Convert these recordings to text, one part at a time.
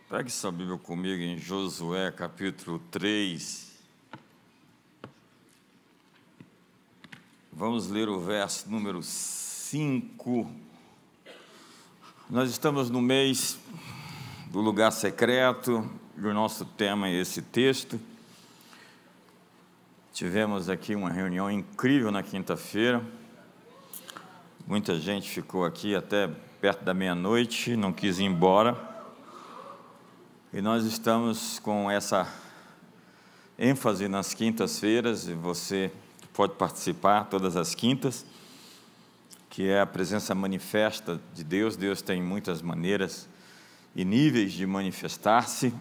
Pegue sua Bíblia comigo em Josué, capítulo 3. Vamos ler o verso número 5. Nós estamos no mês do lugar secreto, e o nosso tema é esse texto. Tivemos aqui uma reunião incrível na quinta-feira. Muita gente ficou aqui até perto da meia-noite, não quis ir embora. E nós estamos com essa ênfase nas quintas-feiras, e você pode participar todas as quintas, que é a presença manifesta de Deus. Deus tem muitas maneiras e níveis de manifestar-se.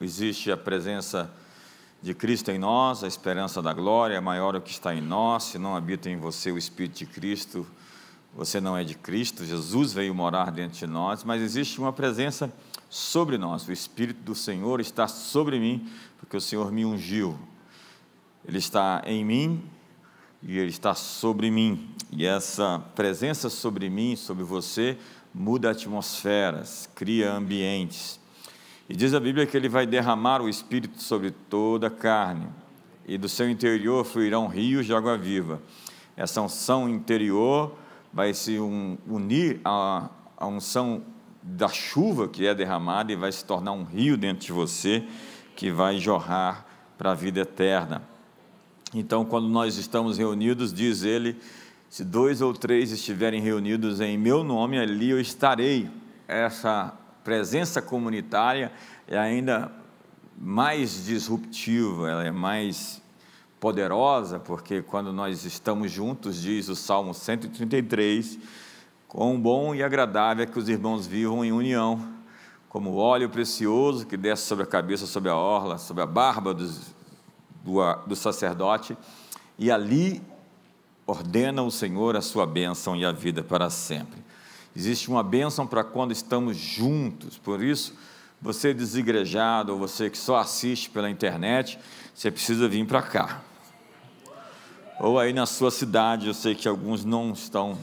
Existe a presença de Cristo em nós, a esperança da glória, maior é o que está em nós. Se não habita em você o Espírito de Cristo, você não é de Cristo. Jesus veio morar dentro de nós, mas existe uma presença sobre nós. O Espírito do Senhor está sobre mim, porque o Senhor me ungiu. Ele está em mim e Ele está sobre mim. E essa presença sobre mim, sobre você, muda atmosferas, cria ambientes. E diz a Bíblia que Ele vai derramar o Espírito sobre toda a carne, e do seu interior fluirão rios de água viva. Essa unção interior vai se unir à unção da chuva que é derramada, e vai se tornar um rio dentro de você, que vai jorrar para a vida eterna. Então, quando nós estamos reunidos, diz ele, se 2 ou 3 estiverem reunidos em meu nome, ali eu estarei. Essa presença comunitária é ainda mais disruptiva, ela é mais poderosa, porque quando nós estamos juntos, diz o Salmo 133, quão bom e agradável é que os irmãos vivam em união, como o óleo precioso que desce sobre a cabeça, sobre a orla, sobre a barba do sacerdote, e ali ordena o Senhor a sua bênção e a vida para sempre. Existe uma bênção para quando estamos juntos. Por isso, você desigrejado, ou você que só assiste pela internet, você precisa vir para cá. Ou aí na sua cidade, eu sei que alguns não estão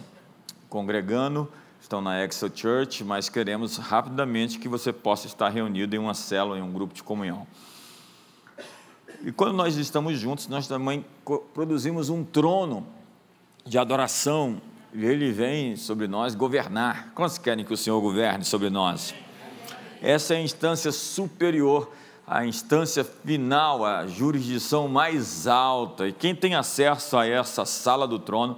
congregando, estão na Excel Church, mas queremos rapidamente que você possa estar reunido em uma célula, em um grupo de comunhão. E quando nós estamos juntos, nós também produzimos um trono de adoração, e Ele vem sobre nós governar. Quantos querem que o Senhor governe sobre nós? Essa é a instância superior, a instância final, a jurisdição mais alta, e quem tem acesso a essa sala do trono,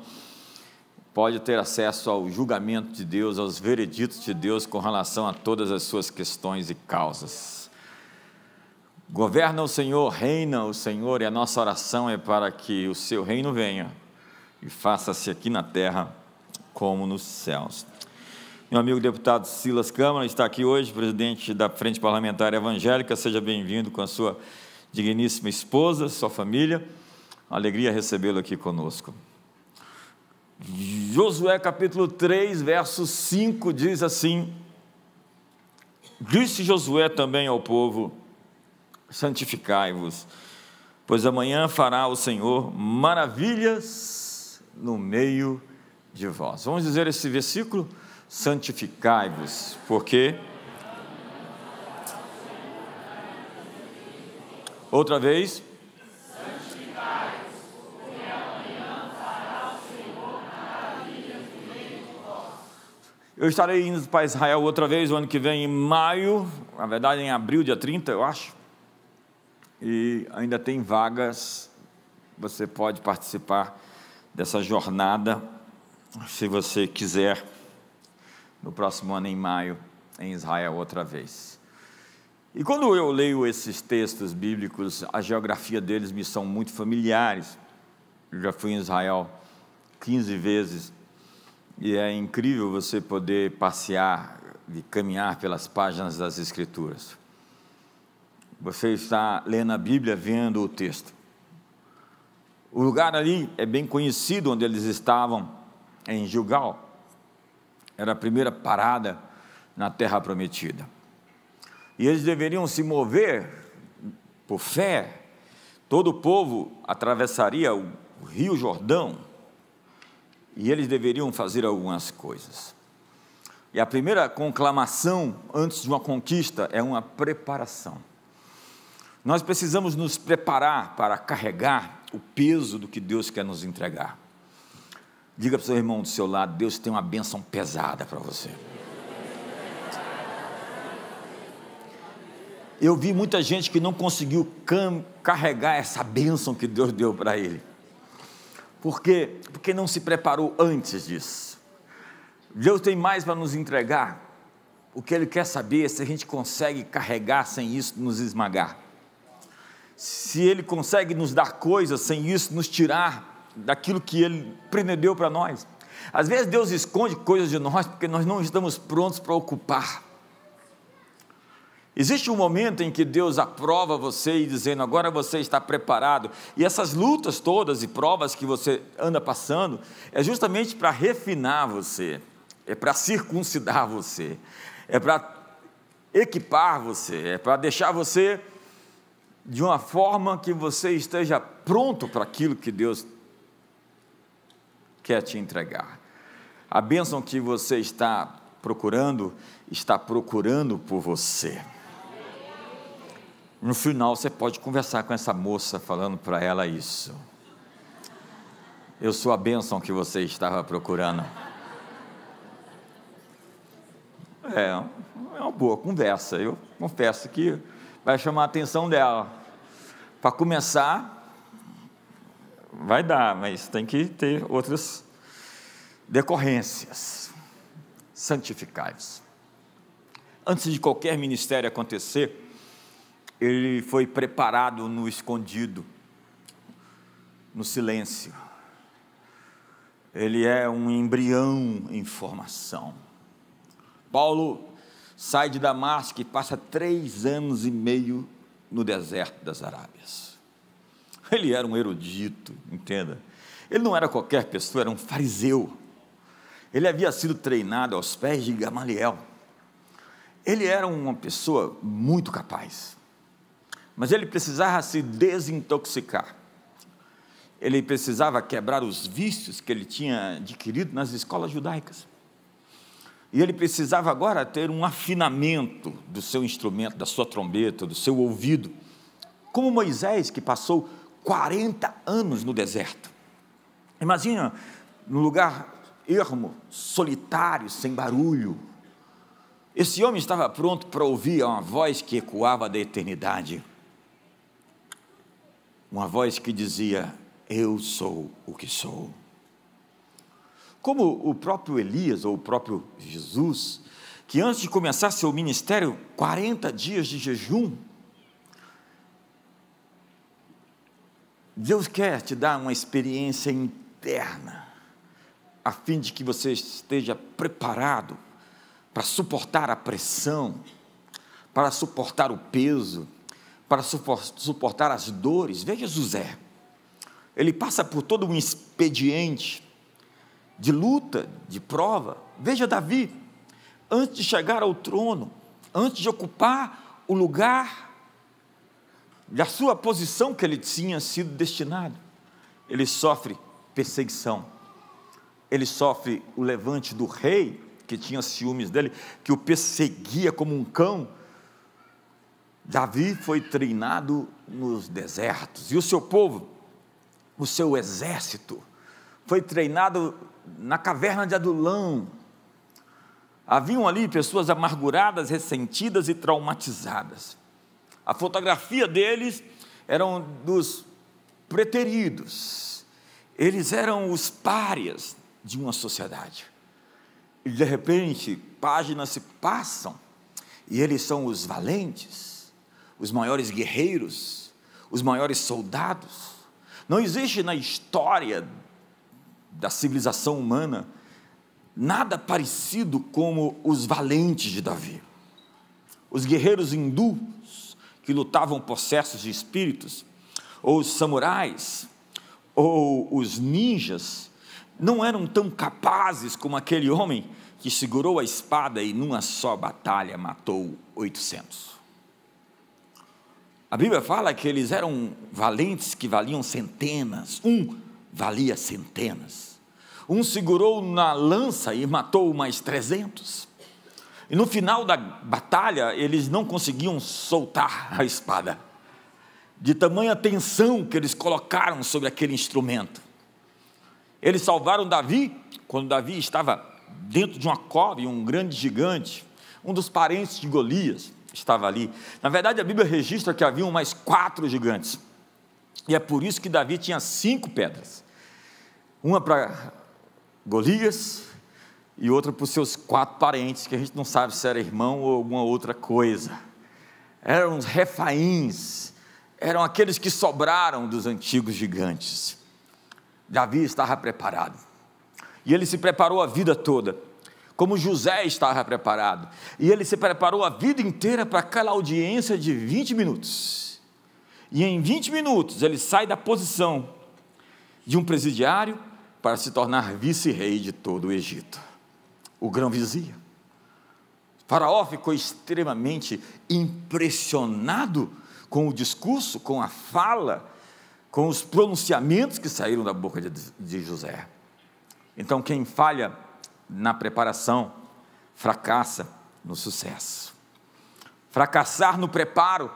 pode ter acesso ao julgamento de Deus, aos vereditos de Deus com relação a todas as suas questões e causas. Governa o Senhor, reina o Senhor, e a nossa oração é para que o seu reino venha e faça-se aqui na terra como nos céus. Meu amigo deputado Silas Câmara está aqui hoje, presidente da Frente Parlamentar Evangélica. Seja bem-vindo com a sua digníssima esposa, sua família. Alegria recebê-lo aqui conosco. Josué capítulo 3, verso 5 diz assim: disse Josué também ao povo, santificai-vos, pois amanhã fará o Senhor maravilhas no meio de vós. Vamos dizer esse versículo? Santificai-vos, porque... Outra vez... Eu estarei indo para Israel outra vez o ano que vem, em maio, na verdade em abril, dia 30, eu acho, e ainda tem vagas. Você pode participar dessa jornada, se você quiser, no próximo ano, em maio, em Israel outra vez. E quando eu leio esses textos bíblicos, a geografia deles me são muito familiares. Eu já fui em Israel 15 vezes, e é incrível você poder passear e caminhar pelas páginas das Escrituras. Você está lendo a Bíblia, vendo o texto. O lugar ali é bem conhecido, onde eles estavam, em Gilgal. Era a primeira parada na Terra Prometida. E eles deveriam se mover por fé. Todo o povo atravessaria o Rio Jordão, e eles deveriam fazer algumas coisas. E a primeira conclamação antes de uma conquista é uma preparação. Nós precisamos nos preparar para carregar o peso do que Deus quer nos entregar. Diga para o seu irmão do seu lado: Deus tem uma bênção pesada para você. Eu vi muita gente que não conseguiu carregar essa bênção que Deus deu para ele. Por quê? Porque não se preparou antes disso. Deus tem mais para nos entregar. O que Ele quer saber é se a gente consegue carregar sem isso nos esmagar. Se Ele consegue nos dar coisas sem isso nos tirar daquilo que Ele prendeu para nós. Às vezes Deus esconde coisas de nós porque nós não estamos prontos para ocupar. Existe um momento em que Deus aprova você e dizendo: agora você está preparado. E essas lutas todas e provas que você anda passando é justamente para refinar você, é para circuncidar você, é para equipar você, é para deixar você de uma forma que você esteja pronto para aquilo que Deus quer te entregar. A bênção que você está procurando por você. No final você pode conversar com essa moça falando para ela isso: eu sou a bênção que você estava procurando. É uma boa conversa. Eu confesso que vai chamar a atenção dela. Para começar, vai dar, mas tem que ter outras decorrências. Santificai-vos. Antes de qualquer ministério acontecer, ele foi preparado no escondido, no silêncio. Ele é um embrião em formação. Paulo sai de Damasco e passa 3 anos e meio no deserto das Arábias. Ele era um erudito, entenda. Ele não era qualquer pessoa, era um fariseu. Ele havia sido treinado aos pés de Gamaliel. Ele era uma pessoa muito capaz. Mas ele precisava se desintoxicar. Ele precisava quebrar os vícios que ele tinha adquirido nas escolas judaicas. E ele precisava agora ter um afinamento do seu instrumento, da sua trombeta, do seu ouvido. Como Moisés, que passou 40 anos no deserto. Imagina, num lugar ermo, solitário, sem barulho. Esse homem estava pronto para ouvir uma voz que ecoava da eternidade. Uma voz que dizia: eu sou o que sou. Como o próprio Elias, ou o próprio Jesus, que antes de começar seu ministério, 40 dias de jejum, Deus quer te dar uma experiência interna, a fim de que você esteja preparado para suportar a pressão, para suportar o peso, para suportar as dores. Veja José, ele passa por todo um expediente de luta, de prova. Veja Davi, antes de chegar ao trono, antes de ocupar o lugar da sua posição que ele tinha sido destinado, ele sofre perseguição, ele sofre o levante do rei, que tinha ciúmes dele, que o perseguia como um cão. Davi foi treinado nos desertos, e o seu povo, o seu exército, foi treinado na caverna de Adulão. Haviam ali pessoas amarguradas, ressentidas e traumatizadas. A fotografia deles eram dos preteridos, eles eram os párias de uma sociedade. E de repente, páginas se passam, e eles são os valentes, os maiores guerreiros, os maiores soldados. Não existe na história da civilização humana nada parecido como os valentes de Davi. Os guerreiros hindus que lutavam possessos de espíritos, ou os samurais, ou os ninjas, não eram tão capazes como aquele homem que segurou a espada e numa só batalha matou 800. A Bíblia fala que eles eram valentes que valiam centenas, um valia centenas. Um segurou na lança e matou mais 300. E no final da batalha, eles não conseguiam soltar a espada, de tamanha tensão que eles colocaram sobre aquele instrumento. Eles salvaram Davi, quando Davi estava dentro de uma cova, e um grande gigante, um dos parentes de Golias, estava ali. Na verdade, a Bíblia registra que haviam mais 4 gigantes, e é por isso que Davi tinha 5 pedras, uma para Golias, e outra para os seus 4 parentes, que a gente não sabe se era irmão ou alguma outra coisa. Eram os refaíns, eram aqueles que sobraram dos antigos gigantes. Davi estava preparado, e ele se preparou a vida toda, como José estava preparado, e ele se preparou a vida inteira para aquela audiência de 20 minutos, e em 20 minutos ele sai da posição de um presidiário para se tornar vice-rei de todo o Egito, o grão-vizir. Faraó ficou extremamente impressionado com o discurso, com a fala, com os pronunciamentos que saíram da boca de José. Então, quem falha na preparação, fracassa no sucesso. Fracassar no preparo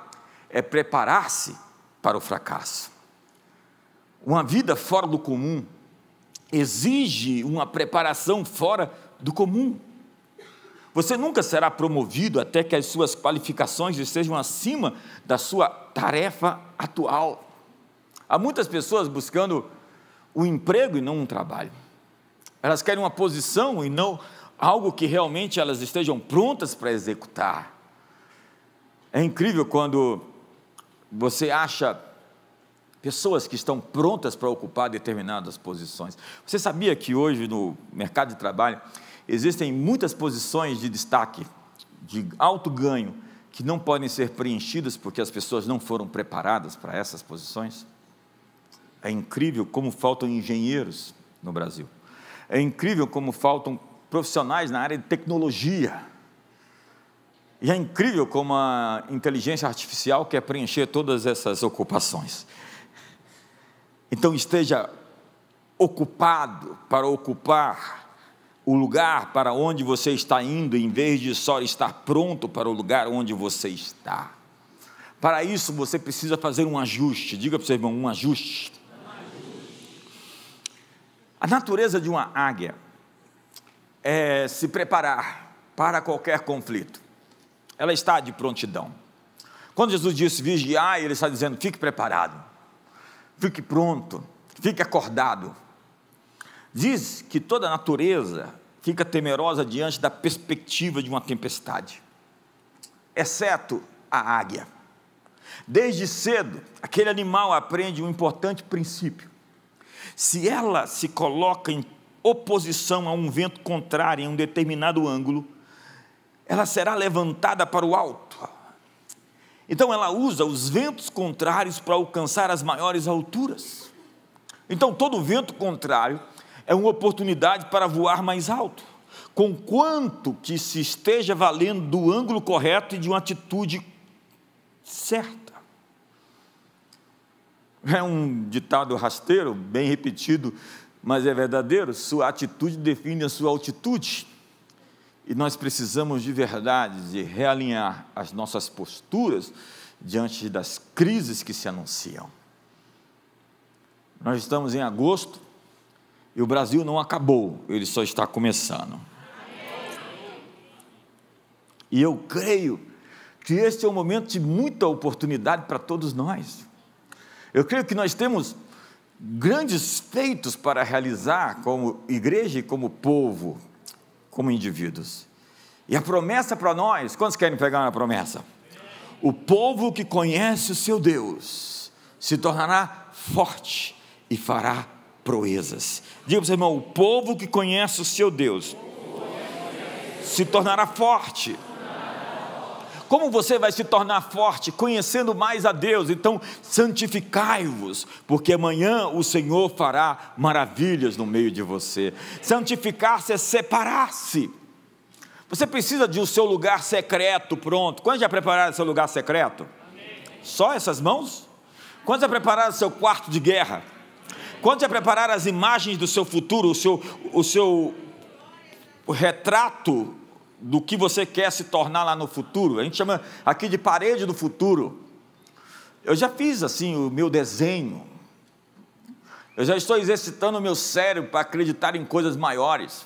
é preparar-se para o fracasso. Uma vida fora do comum exige uma preparação fora do comum. Você nunca será promovido até que as suas qualificações estejam acima da sua tarefa atual. Há muitas pessoas buscando um emprego e não um trabalho. Elas querem uma posição e não algo que realmente elas estejam prontas para executar. É incrível quando você acha pessoas que estão prontas para ocupar determinadas posições. Você sabia que hoje no mercado de trabalho existem muitas posições de destaque, de alto ganho, que não podem ser preenchidas porque as pessoas não foram preparadas para essas posições? É incrível como faltam engenheiros no Brasil. É incrível como faltam profissionais na área de tecnologia. E é incrível como a inteligência artificial quer preencher todas essas ocupações. Então esteja ocupado para ocupar o lugar para onde você está indo, em vez de só estar pronto para o lugar onde você está. Para isso você precisa fazer um ajuste. Diga para o seu irmão, um ajuste. A natureza de uma águia é se preparar para qualquer conflito. Ela está de prontidão. Quando Jesus disse vigiar, ele está dizendo fique preparado, fique pronto, fique acordado. Diz que toda a natureza fica temerosa diante da perspectiva de uma tempestade, exceto a águia. Desde cedo, aquele animal aprende um importante princípio. Se ela se coloca em oposição a um vento contrário em um determinado ângulo, ela será levantada para o alto. Então ela usa os ventos contrários para alcançar as maiores alturas. Então todo vento contrário é uma oportunidade para voar mais alto, conquanto que se esteja valendo do ângulo correto e de uma atitude certa. É um ditado rasteiro, bem repetido, mas é verdadeiro. Sua atitude define a sua altitude. E nós precisamos de verdade de realinhar as nossas posturas diante das crises que se anunciam. Nós estamos em agosto e o Brasil não acabou, ele só está começando. E eu creio que este é um momento de muita oportunidade para todos nós. Eu creio que nós temos grandes feitos para realizar como igreja e como povo, como indivíduos. E a promessa para nós, quantos querem pegar uma promessa? O povo que conhece o seu Deus se tornará forte e fará proezas. Diga para o seu irmão, o povo que conhece o seu Deus se tornará forte. Como você vai se tornar forte? Conhecendo mais a Deus. Então santificai-vos, porque amanhã o Senhor fará maravilhas no meio de você. Santificar-se é separar-se. Você precisa de o seu lugar secreto pronto. Quantos já prepararam seu lugar secreto? Amém. Só essas mãos? Quantos já prepararam seu quarto de guerra? Quantos já prepararam as imagens do seu futuro, o seu retrato do que você quer se tornar lá no futuro. A gente chama aqui de parede do futuro. Eu já fiz assim o meu desenho. Eu já estou exercitando o meu cérebro para acreditar em coisas maiores.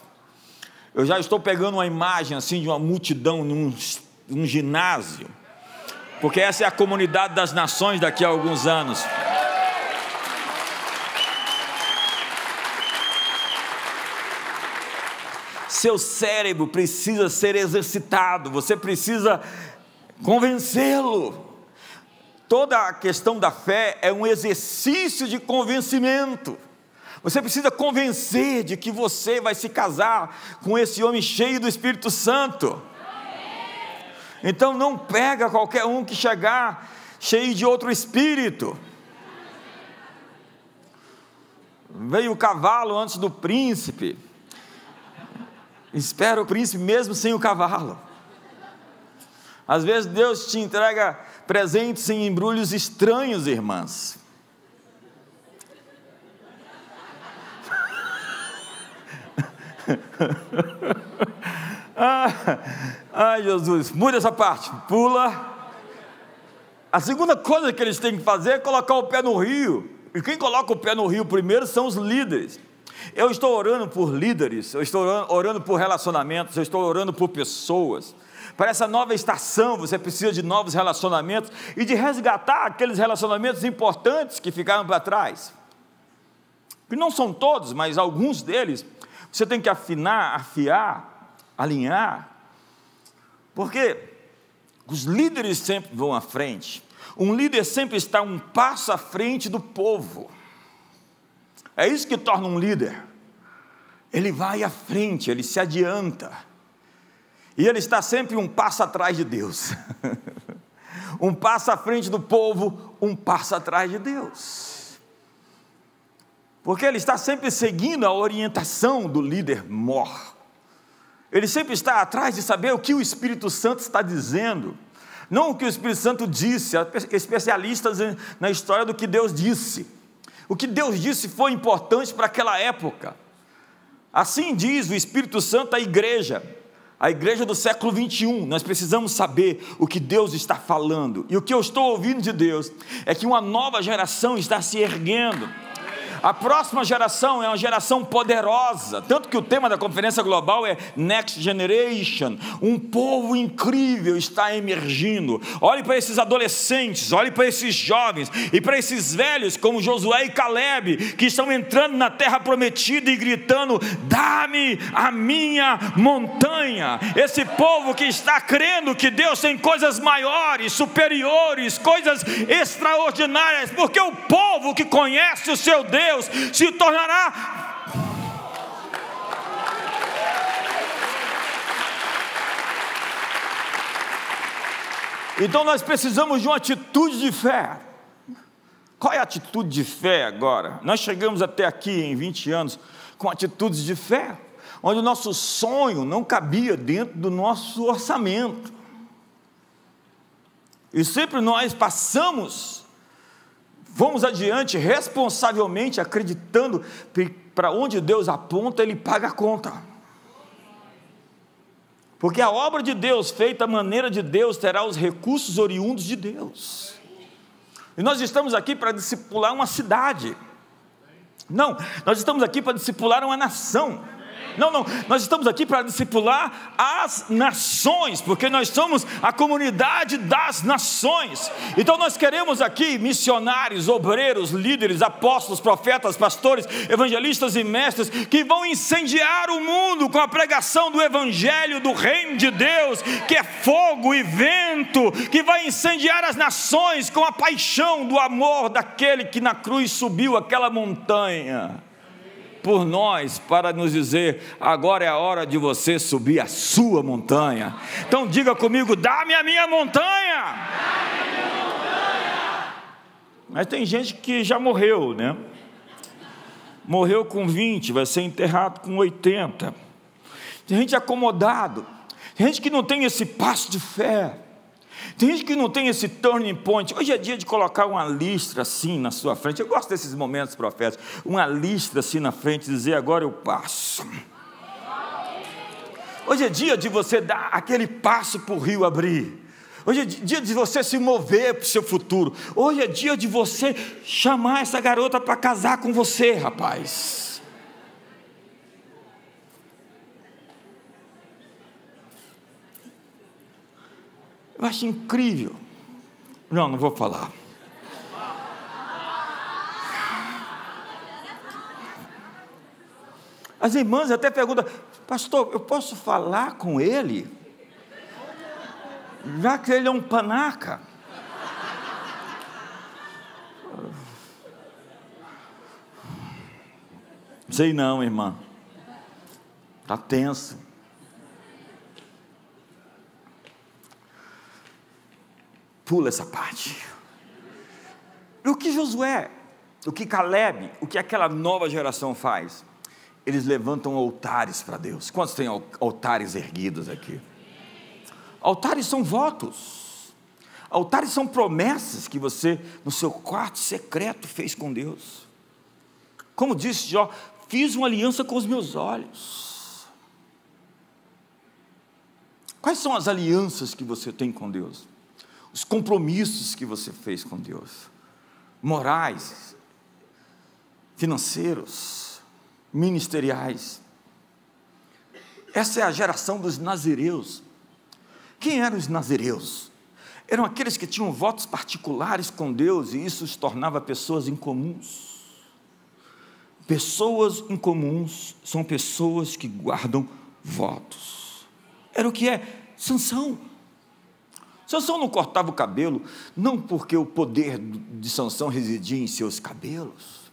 Eu já estou pegando uma imagem assim de uma multidão num ginásio, porque essa é a comunidade das nações daqui a alguns anos. Seu cérebro precisa ser exercitado, você precisa convencê-lo. Toda a questão da fé é um exercício de convencimento. Você precisa convencer de que você vai se casar com esse homem cheio do Espírito Santo. Então não pega qualquer um que chegar cheio de outro espírito. Veio o cavalo antes do príncipe. Espera o príncipe mesmo sem o cavalo. Às vezes Deus te entrega presentes em embrulhos estranhos, irmãs. Ai, Jesus, muda essa parte, pula. A segunda coisa que eles têm que fazer é colocar o pé no rio. E quem coloca o pé no rio primeiro são os líderes. Eu estou orando por líderes, eu estou orando por relacionamentos, eu estou orando por pessoas. Para essa nova estação, você precisa de novos relacionamentos e de resgatar aqueles relacionamentos importantes que ficaram para trás. Que não são todos, mas alguns deles, você tem que afiar, alinhar, porque os líderes sempre vão à frente. Um líder sempre está um passo à frente do povo. É isso que torna um líder. Ele vai à frente, ele se adianta. E ele está sempre um passo atrás de Deus. Um passo à frente do povo, um passo atrás de Deus. Porque ele está sempre seguindo a orientação do líder mor. Ele sempre está atrás de saber o que o Espírito Santo está dizendo. Não o que o Espírito Santo disse, especialistas na história do que Deus disse. O que Deus disse foi importante para aquela época. Assim diz o Espírito Santo à igreja do século 21, nós precisamos saber o que Deus está falando. E o que eu estou ouvindo de Deus é que uma nova geração está se erguendo. A próxima geração é uma geração poderosa, tanto que o tema da conferência global é Next Generation. Um povo incrível está emergindo. Olhe para esses adolescentes, olhe para esses jovens e para esses velhos como Josué e Caleb, que estão entrando na terra prometida e gritando: dá-me a minha montanha. Esse povo que está crendo que Deus tem coisas maiores, superiores, coisas extraordinárias, porque o povo que conhece o seu Deus se tornará Então nós precisamos de uma atitude de fé. Qual é a atitude de fé agora? Nós chegamos até aqui em 20 anos com atitudes de fé, onde o nosso sonho não cabia dentro do nosso orçamento, e sempre nós vamos adiante responsavelmente, acreditando que para onde Deus aponta, Ele paga a conta. Porque a obra de Deus, feita à maneira de Deus, terá os recursos oriundos de Deus. E nós estamos aqui para discipular uma cidade. Não, nós estamos aqui para discipular uma nação. Não, nós estamos aqui para discipular as nações, porque nós somos a comunidade das nações. Então nós queremos aqui missionários, obreiros, líderes, apóstolos, profetas, pastores, evangelistas e mestres, que vão incendiar o mundo com a pregação do evangelho do reino de Deus, que é fogo e vento, que vai incendiar as nações com a paixão do amor daquele que na cruz subiu aquela montanha por nós, para nos dizer: agora é a hora de você subir a sua montanha. Então diga comigo: dá-me a minha montanha. Dá-me a minha montanha. Mas tem gente que já morreu, né? Morreu com 20, vai ser enterrado com 80. Tem gente acomodado, tem gente que não tem esse passo de fé, tem gente que não tem esse turning point. Hoje é dia de colocar uma listra assim na sua frente. Eu gosto desses momentos proféticos. Uma listra assim na frente e dizer: agora eu passo. Hoje é dia de você dar aquele passo para o rio abrir. Hoje é dia de você se mover para o seu futuro. Hoje é dia de você chamar essa garota para casar com você, rapaz. Eu acho incrível. Não vou falar. As irmãs até perguntam: pastor, eu posso falar com ele? Já que ele é um panaca. Sei não, irmã. Está tenso. Pula essa parte. E o que Josué, o que Caleb, o que aquela nova geração faz? Eles levantam altares para Deus. Quantos têm altares erguidos aqui? Altares são votos. Altares são promessas que você, no seu quarto secreto, fez com Deus. Como disse Jó: fiz uma aliança com os meus olhos. Quais são as alianças que você tem com Deus? Os compromissos que você fez com Deus, morais, financeiros, ministeriais. Essa é a geração dos nazireus. Quem eram os nazireus? Eram aqueles que tinham votos particulares com Deus, e isso os tornava pessoas incomuns. Pessoas incomuns são pessoas que guardam votos. Era o que é Sansão. Sansão não cortava o cabelo, não porque o poder de Sansão residia em seus cabelos,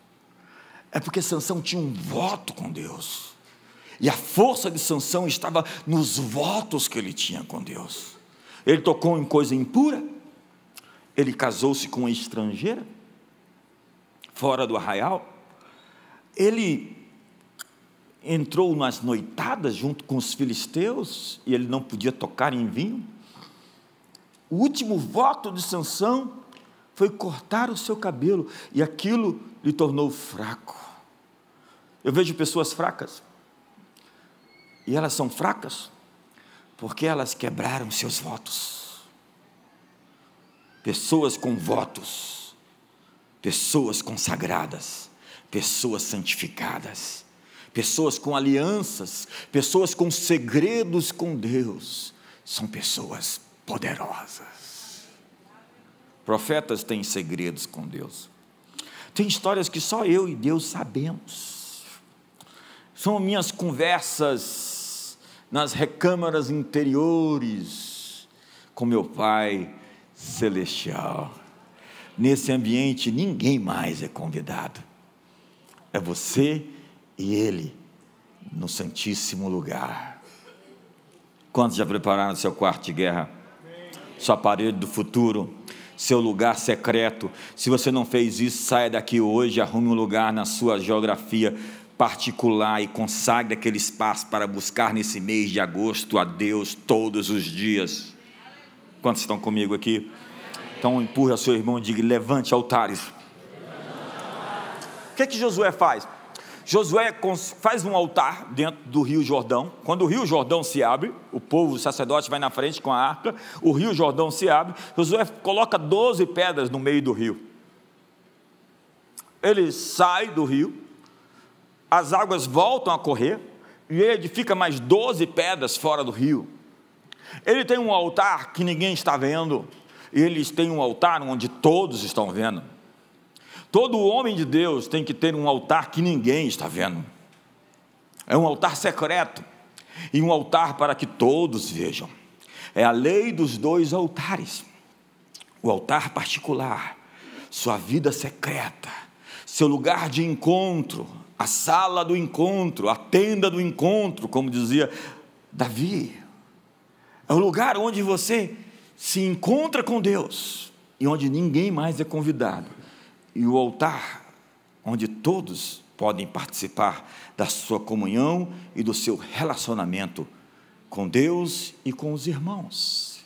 é porque Sansão tinha um voto com Deus, e a força de Sansão estava nos votos que ele tinha com Deus. Ele tocou em coisa impura, ele casou-se com uma estrangeira, fora do arraial, ele entrou nas noitadas junto com os filisteus, e ele não podia tocar em vinho. O último voto de Sansão foi cortar o seu cabelo, e aquilo lhe tornou fraco. Eu vejo pessoas fracas, e elas são fracas porque elas quebraram seus votos. Pessoas com votos, pessoas consagradas, pessoas santificadas, pessoas com alianças, pessoas com segredos com Deus, são pessoas poderosas. Profetas têm segredos com Deus. Tem histórias que só eu e Deus sabemos. São minhas conversas nas recâmaras interiores com meu Pai Celestial. Nesse ambiente ninguém mais é convidado. É você e Ele no Santíssimo Lugar. Quantos já prepararam seu quarto de guerra? Sua parede do futuro, seu lugar secreto? Se você não fez isso, saia daqui hoje, arrume um lugar na sua geografia particular e consagre aquele espaço para buscar nesse mês de agosto a Deus todos os dias. Quantos estão comigo aqui? Então empurre ao seu irmão e diga: levante altares. O que Josué faz? Josué faz um altar dentro do rio Jordão. Quando o rio Jordão se abre, o povo, o sacerdote vai na frente com a arca, o rio Jordão se abre, Josué coloca 12 pedras no meio do rio. Ele sai do rio, as águas voltam a correr, e ele edifica mais 12 pedras fora do rio. Ele tem um altar que ninguém está vendo, e eles têm um altar onde todos estão vendo. Todo homem de Deus tem que ter um altar que ninguém está vendo. É um altar secreto, e um altar para que todos vejam. É a lei dos 2 altares. O altar particular, sua vida secreta, seu lugar de encontro, a sala do encontro, a tenda do encontro, como dizia Davi. É o lugar onde você se encontra com Deus, e onde ninguém mais é convidado. E o altar, onde todos podem participar da sua comunhão e do seu relacionamento com Deus e com os irmãos.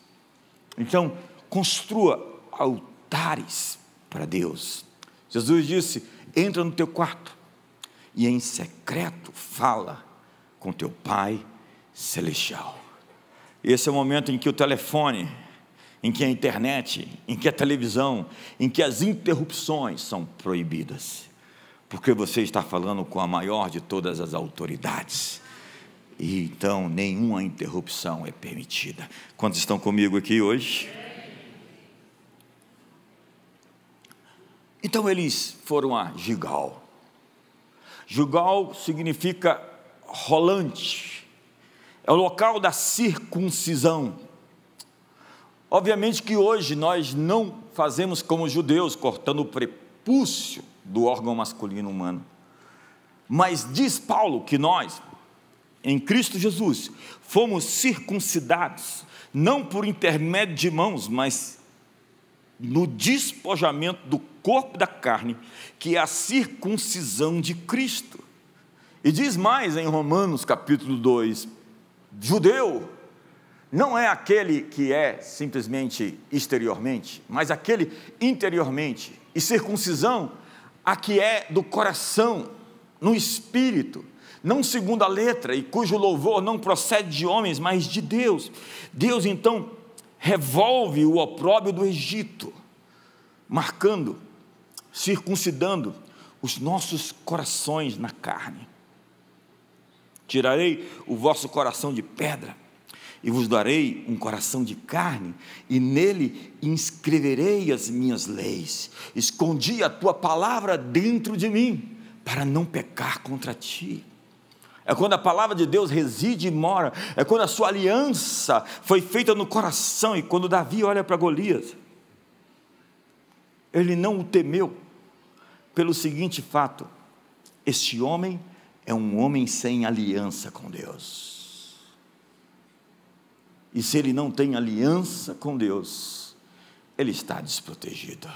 Então, construa altares para Deus. Jesus disse: entra no teu quarto e em secreto fala com teu Pai celestial. Esse é o momento em que o telefone, em que a internet, em que a televisão, em que as interrupções são proibidas, porque você está falando com a maior de todas as autoridades, e então nenhuma interrupção é permitida. Quantos estão comigo aqui hoje? Então eles foram a Gilgal. Gilgal significa rolante, é o local da circuncisão. Obviamente que hoje nós não fazemos como os judeus, cortando o prepúcio do órgão masculino humano, mas diz Paulo que nós, em Cristo Jesus, fomos circuncidados, não por intermédio de mãos, mas no despojamento do corpo da carne, que é a circuncisão de Cristo. E diz mais em Romanos capítulo 2, judeu não é aquele que é simplesmente exteriormente, mas aquele interiormente, e circuncisão, a que é do coração, no espírito, não segundo a letra, e cujo louvor não procede de homens, mas de Deus. Deus então revolve o opróbrio do Egito, marcando, circuncidando os nossos corações na carne. Tirarei o vosso coração de pedra e vos darei um coração de carne, e nele inscreverei as minhas leis. Escondi a tua palavra dentro de mim, para não pecar contra ti. É quando a palavra de Deus reside e mora, é quando a sua aliança foi feita no coração. E quando Davi olha para Golias, ele não o temeu, pelo seguinte fato: este homem é um homem sem aliança com Deus. E se ele não tem aliança com Deus, ele está desprotegido.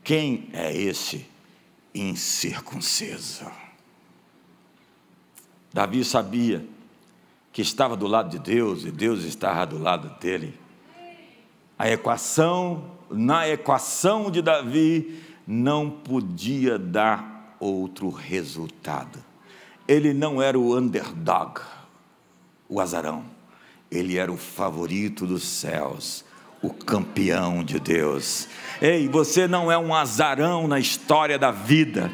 Quem é esse incircunciso? Davi sabia que estava do lado de Deus e Deus estava do lado dele. Na equação de Davi, não podia dar outro resultado. Ele não era o underdog, o azarão. Ele era o favorito dos céus, o campeão de Deus. Ei, você não é um azarão na história da vida.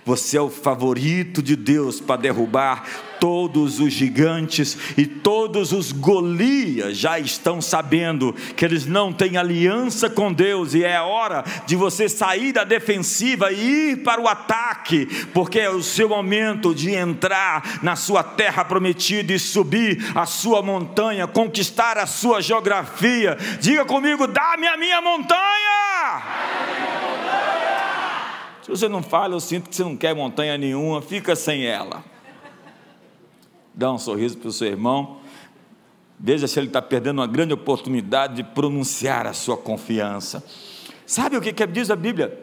Você é o favorito de Deus para derrubar todos os gigantes, e todos os Golias já estão sabendo que eles não têm aliança com Deus, e é hora de você sair da defensiva e ir para o ataque, porque é o seu momento de entrar na sua terra prometida e subir a sua montanha, conquistar a sua geografia. Diga comigo: dá-me a minha montanha! Se você não fala, eu sinto que você não quer montanha nenhuma, fica sem ela. Dá um sorriso para o seu irmão, veja se ele está perdendo uma grande oportunidade de pronunciar a sua confiança. Sabe o que diz a Bíblia?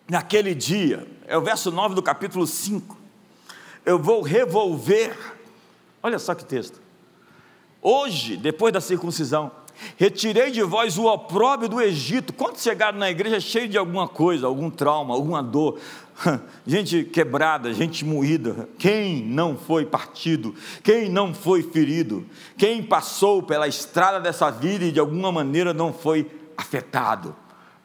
Naquele dia, é o verso 9 do capítulo 5, eu vou revolver, olha só que texto: hoje, depois da circuncisão, retirei de vós o opróbrio do Egito. Quantos chegaram na igreja cheio de alguma coisa, algum trauma, alguma dor, gente quebrada, gente moída? Quem não foi partido? Quem não foi ferido? Quem passou pela estrada dessa vida e de alguma maneira não foi afetado?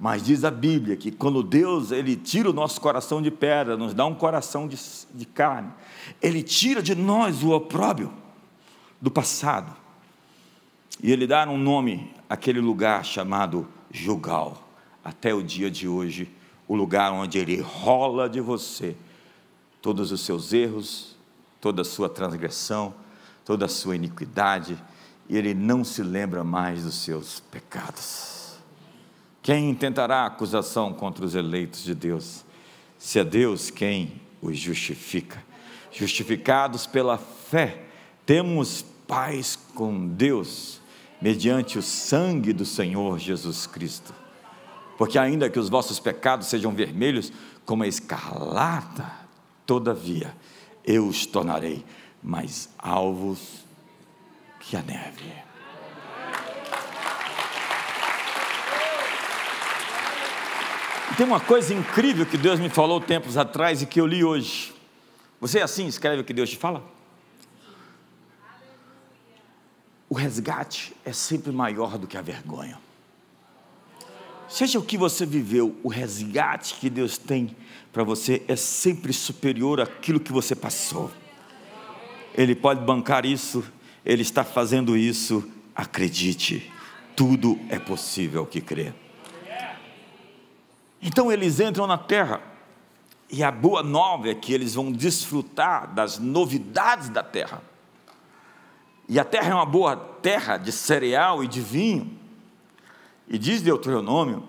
Mas diz a Bíblia que quando Deus ele tira o nosso coração de pedra, nos dá um coração de carne, Ele tira de nós o opróbrio do passado, e Ele dá um nome àquele lugar chamado Gilgal, até o dia de hoje, o lugar onde Ele rola de você todos os seus erros, toda a sua transgressão, toda a sua iniquidade, e Ele não se lembra mais dos seus pecados. Quem intentará acusação contra os eleitos de Deus, se é Deus quem os justifica? Justificados pela fé, temos paz com Deus, mediante o sangue do Senhor Jesus Cristo. Porque ainda que os vossos pecados sejam vermelhos como a escarlata, todavia eu os tornarei mais alvos que a neve. Tem uma coisa incrível que Deus me falou tempos atrás e que eu li hoje. Você assim escreve o que Deus te fala? o resgate é sempre maior do que a vergonha. Seja o que você viveu, o resgate que Deus tem para você é sempre superior àquilo que você passou. Ele pode bancar isso, Ele está fazendo isso, acredite, tudo é possível que crê. Então eles entram na terra, e a boa nova é que eles vão desfrutar das novidades da terra. E a terra é uma boa terra de cereal e de vinho. E diz Deuteronômio,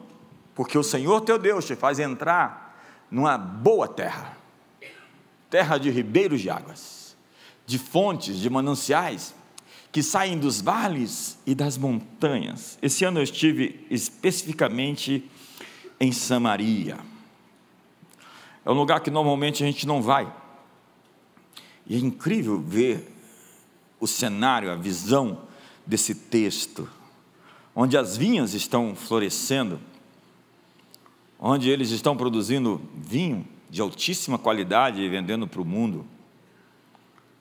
porque o Senhor teu Deus te faz entrar numa boa terra, terra de ribeiros de águas, de fontes, de mananciais, que saem dos vales e das montanhas. Esse ano eu estive especificamente em Samaria. É um lugar que normalmente a gente não vai. E é incrível ver o cenário, a visão desse texto, onde as vinhas estão florescendo, onde eles estão produzindo vinho de altíssima qualidade e vendendo para o mundo,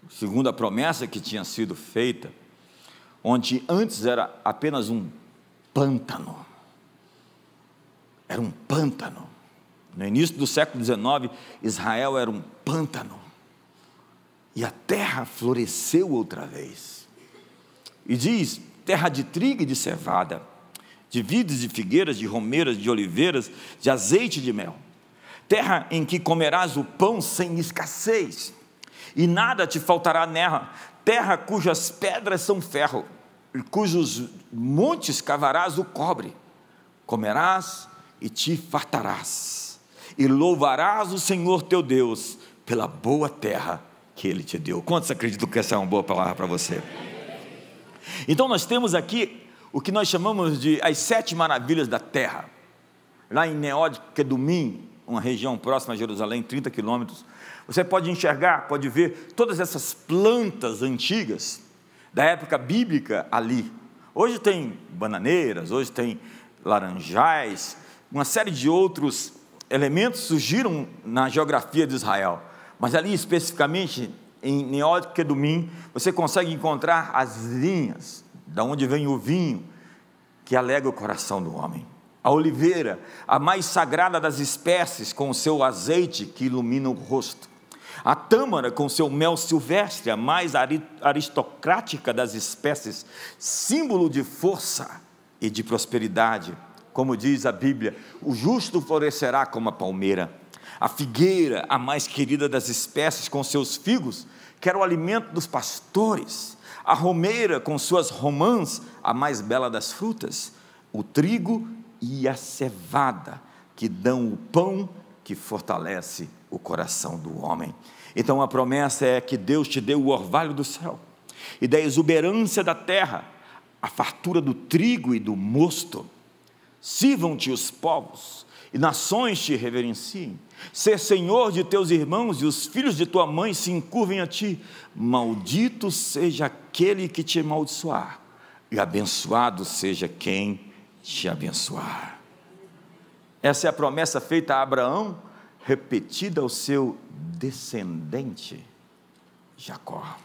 segundo a promessa que tinha sido feita, onde antes era apenas um pântano. Era um pântano. No início do século XIX, Israel era um pântano. E a terra floresceu outra vez. E diz, terra de trigo e de cevada, de vides, de figueiras, de romeiras, de oliveiras, de azeite e de mel. Terra em que comerás o pão sem escassez, e nada te faltará nela. Terra cujas pedras são ferro, e cujos montes cavarás o cobre. Comerás e te fartarás, e louvarás o Senhor teu Deus pela boa terra que Ele te deu. Quantos acreditam que essa é uma boa palavra para você? Então nós temos aqui o que nós chamamos de as 7 maravilhas da terra. Lá em Neod-Kedumim, uma região próxima a Jerusalém, 30 quilômetros, você pode enxergar, pode ver todas essas plantas antigas da época bíblica ali. Hoje tem bananeiras, hoje tem laranjais, uma série de outros elementos surgiram na geografia de Israel, mas ali especificamente em Neod-Kedumim, você consegue encontrar as vinhas, da onde vem o vinho, que alegra o coração do homem. A oliveira, a mais sagrada das espécies, com o seu azeite que ilumina o rosto. A tâmara, com o seu mel silvestre, a mais aristocrática das espécies, símbolo de força e de prosperidade. Como diz a Bíblia, o justo florescerá como a palmeira. A figueira, a mais querida das espécies, com seus figos, que era o alimento dos pastores. A romeira, com suas romãs, a mais bela das frutas. O trigo e a cevada, que dão o pão que fortalece o coração do homem. Então a promessa é que Deus te deu o orvalho do céu, e da exuberância da terra, a fartura do trigo e do mosto. Sirvam-te os povos, e nações te reverenciem. Ser senhor de teus irmãos, e os filhos de tua mãe se encurvem a ti. Maldito seja aquele que te amaldiçoar, e abençoado seja quem te abençoar. Essa é a promessa feita a Abraão, repetida ao seu descendente Jacó.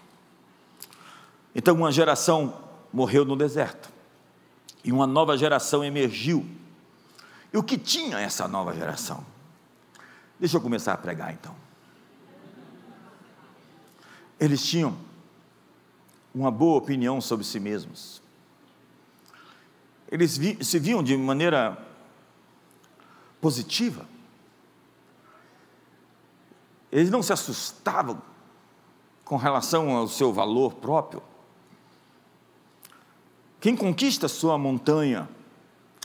Então uma geração morreu no deserto, e uma nova geração emergiu. E o que tinha essa nova geração? Deixa eu começar a pregar então. Eles tinham uma boa opinião sobre si mesmos. Eles se viam de maneira positiva. Eles não se assustavam com relação ao seu valor próprio. Quem conquista sua montanha,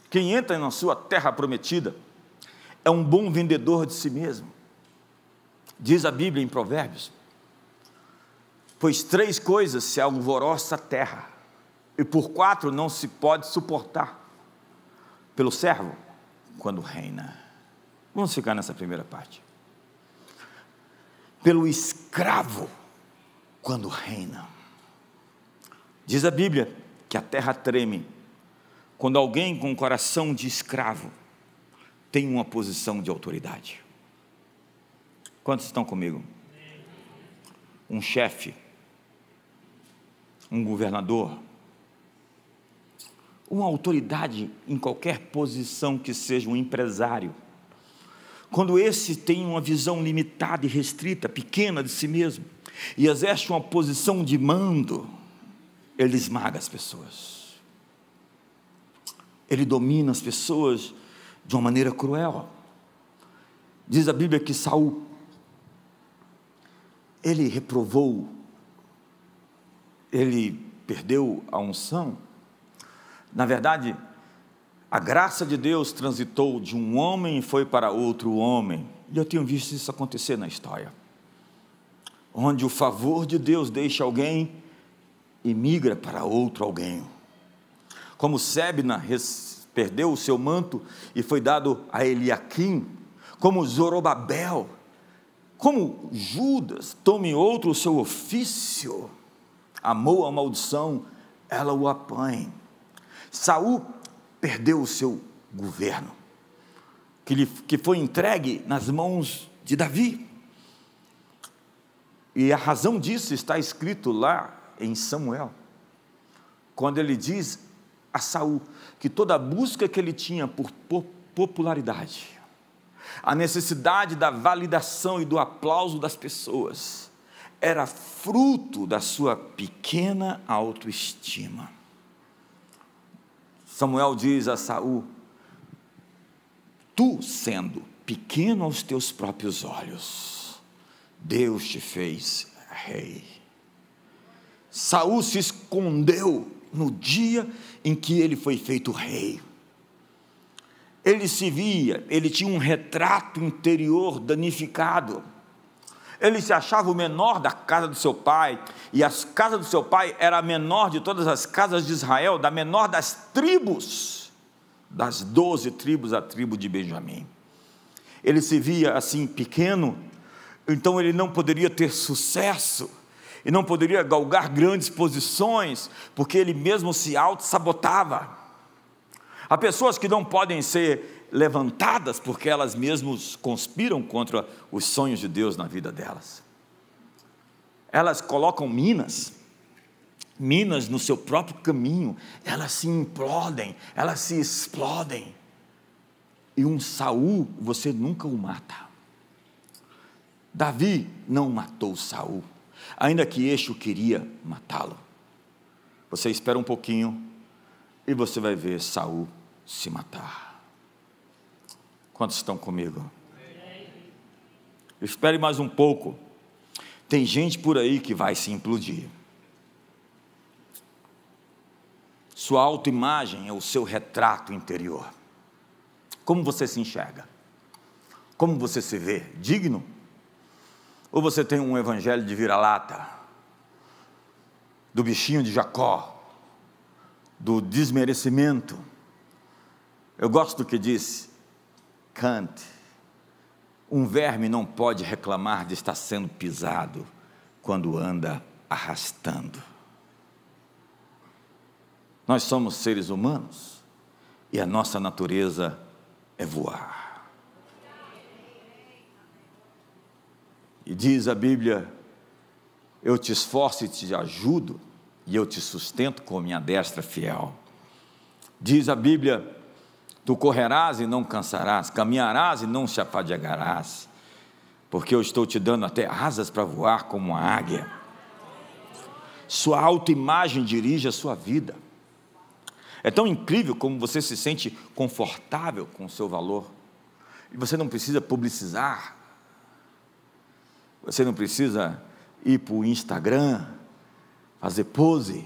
quem entra na sua terra prometida, é um bom vendedor de si mesmo. Diz a Bíblia em Provérbios: pois 3 coisas se alvoroça a terra, e por 4 não se pode suportar. Pelo servo, quando reina. Vamos ficar nessa primeira parte. Pelo escravo, quando reina. Diz a Bíblia que a terra treme quando alguém com coração de escravo tem uma posição de autoridade. Quantos estão comigo? Um chefe, um governador, uma autoridade em qualquer posição que seja um empresário, quando esse tem uma visão limitada e restrita, pequena de si mesmo, e exerce uma posição de mando, ele esmaga as pessoas, ele domina as pessoas de uma maneira cruel. Diz a Bíblia que Saul, ele reprovou, ele perdeu a unção. Na verdade, a graça de Deus transitou de um homem e foi para outro homem. E eu tenho visto isso acontecer na história, onde o favor de Deus deixa alguém e migra para outro alguém. Como Sebna perdeu o seu manto e foi dado a Eliaquim, como Zorobabel, como Judas, tome outro o seu ofício, amou a maldição, ela o apanha. Saul perdeu o seu governo, que foi entregue nas mãos de Davi, e a razão disso está escrito lá em Samuel, quando ele diz a Saul, que toda a busca que ele tinha por popularidade, a necessidade da validação e do aplauso das pessoas, era fruto da sua pequena autoestima. Samuel diz a Saul, tu sendo pequeno aos teus próprios olhos, Deus te fez rei. Saul se escondeu no dia em que ele foi feito rei. Ele se via, ele tinha um retrato interior danificado. Ele se achava o menor da casa do seu pai, e a casa do seu pai era a menor de todas as casas de Israel, da menor das tribos, das 12 tribos, a tribo de Benjamim. Ele se via assim pequeno, então ele não poderia ter sucesso, e não poderia galgar grandes posições, porque ele mesmo se auto-sabotava. Há pessoas que não podem ser levantadas, porque elas mesmas conspiram contra os sonhos de Deus na vida delas. Elas colocam minas no seu próprio caminho, elas se implodem, elas se explodem, e um Saul, você nunca o mata. Davi não matou Saul, ainda que Eixo queria matá-lo. Você espera um pouquinho, e você vai ver Saul se matar. Quantos estão comigo? Espere mais um pouco, tem gente por aí que vai se implodir. Sua autoimagem é o seu retrato interior. Como você se enxerga? Como você se vê? Digno? Ou você tem um evangelho de vira-lata, do bichinho de Jacó, do desmerecimento? Eu gosto do que disse Kant, um verme não pode reclamar de estar sendo pisado quando anda arrastando. Nós somos seres humanos e a nossa natureza é voar. E diz a Bíblia, eu te esforço e te ajudo, e eu te sustento com minha destra fiel. Diz a Bíblia, tu correrás e não cansarás, caminharás e não se afadigarás, porque eu estou te dando até asas para voar como uma águia. Sua autoimagem dirige a sua vida. É tão incrível como você se sente confortável com o seu valor, e você não precisa publicizar, você não precisa ir para o Instagram, fazer pose,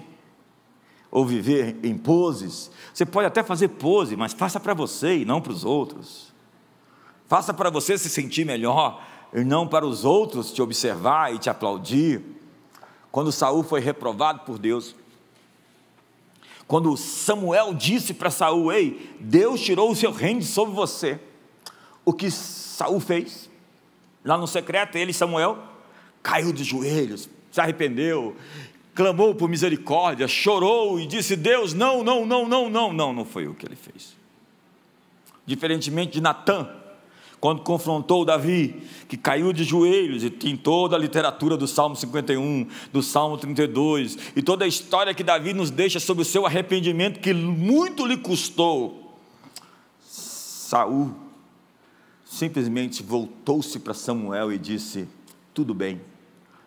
ou viver em poses. Você pode até fazer pose, mas faça para você e não para os outros. Faça para você se sentir melhor, e não para os outros te observar e te aplaudir. Quando Saul foi reprovado por Deus, quando Samuel disse para Saul, ei, Deus tirou o seu reino de sobre você, o que Saul fez? Lá no secreto, ele, Samuel, caiu de joelhos, se arrependeu, clamou por misericórdia, chorou e disse, Deus, não foi o que ele fez. Diferentemente de Natã, quando confrontou Davi, que caiu de joelhos, e tem toda a literatura do Salmo 51, do Salmo 32, e toda a história que Davi nos deixa sobre o seu arrependimento, que muito lhe custou. Saul simplesmente voltou-se para Samuel e disse: tudo bem,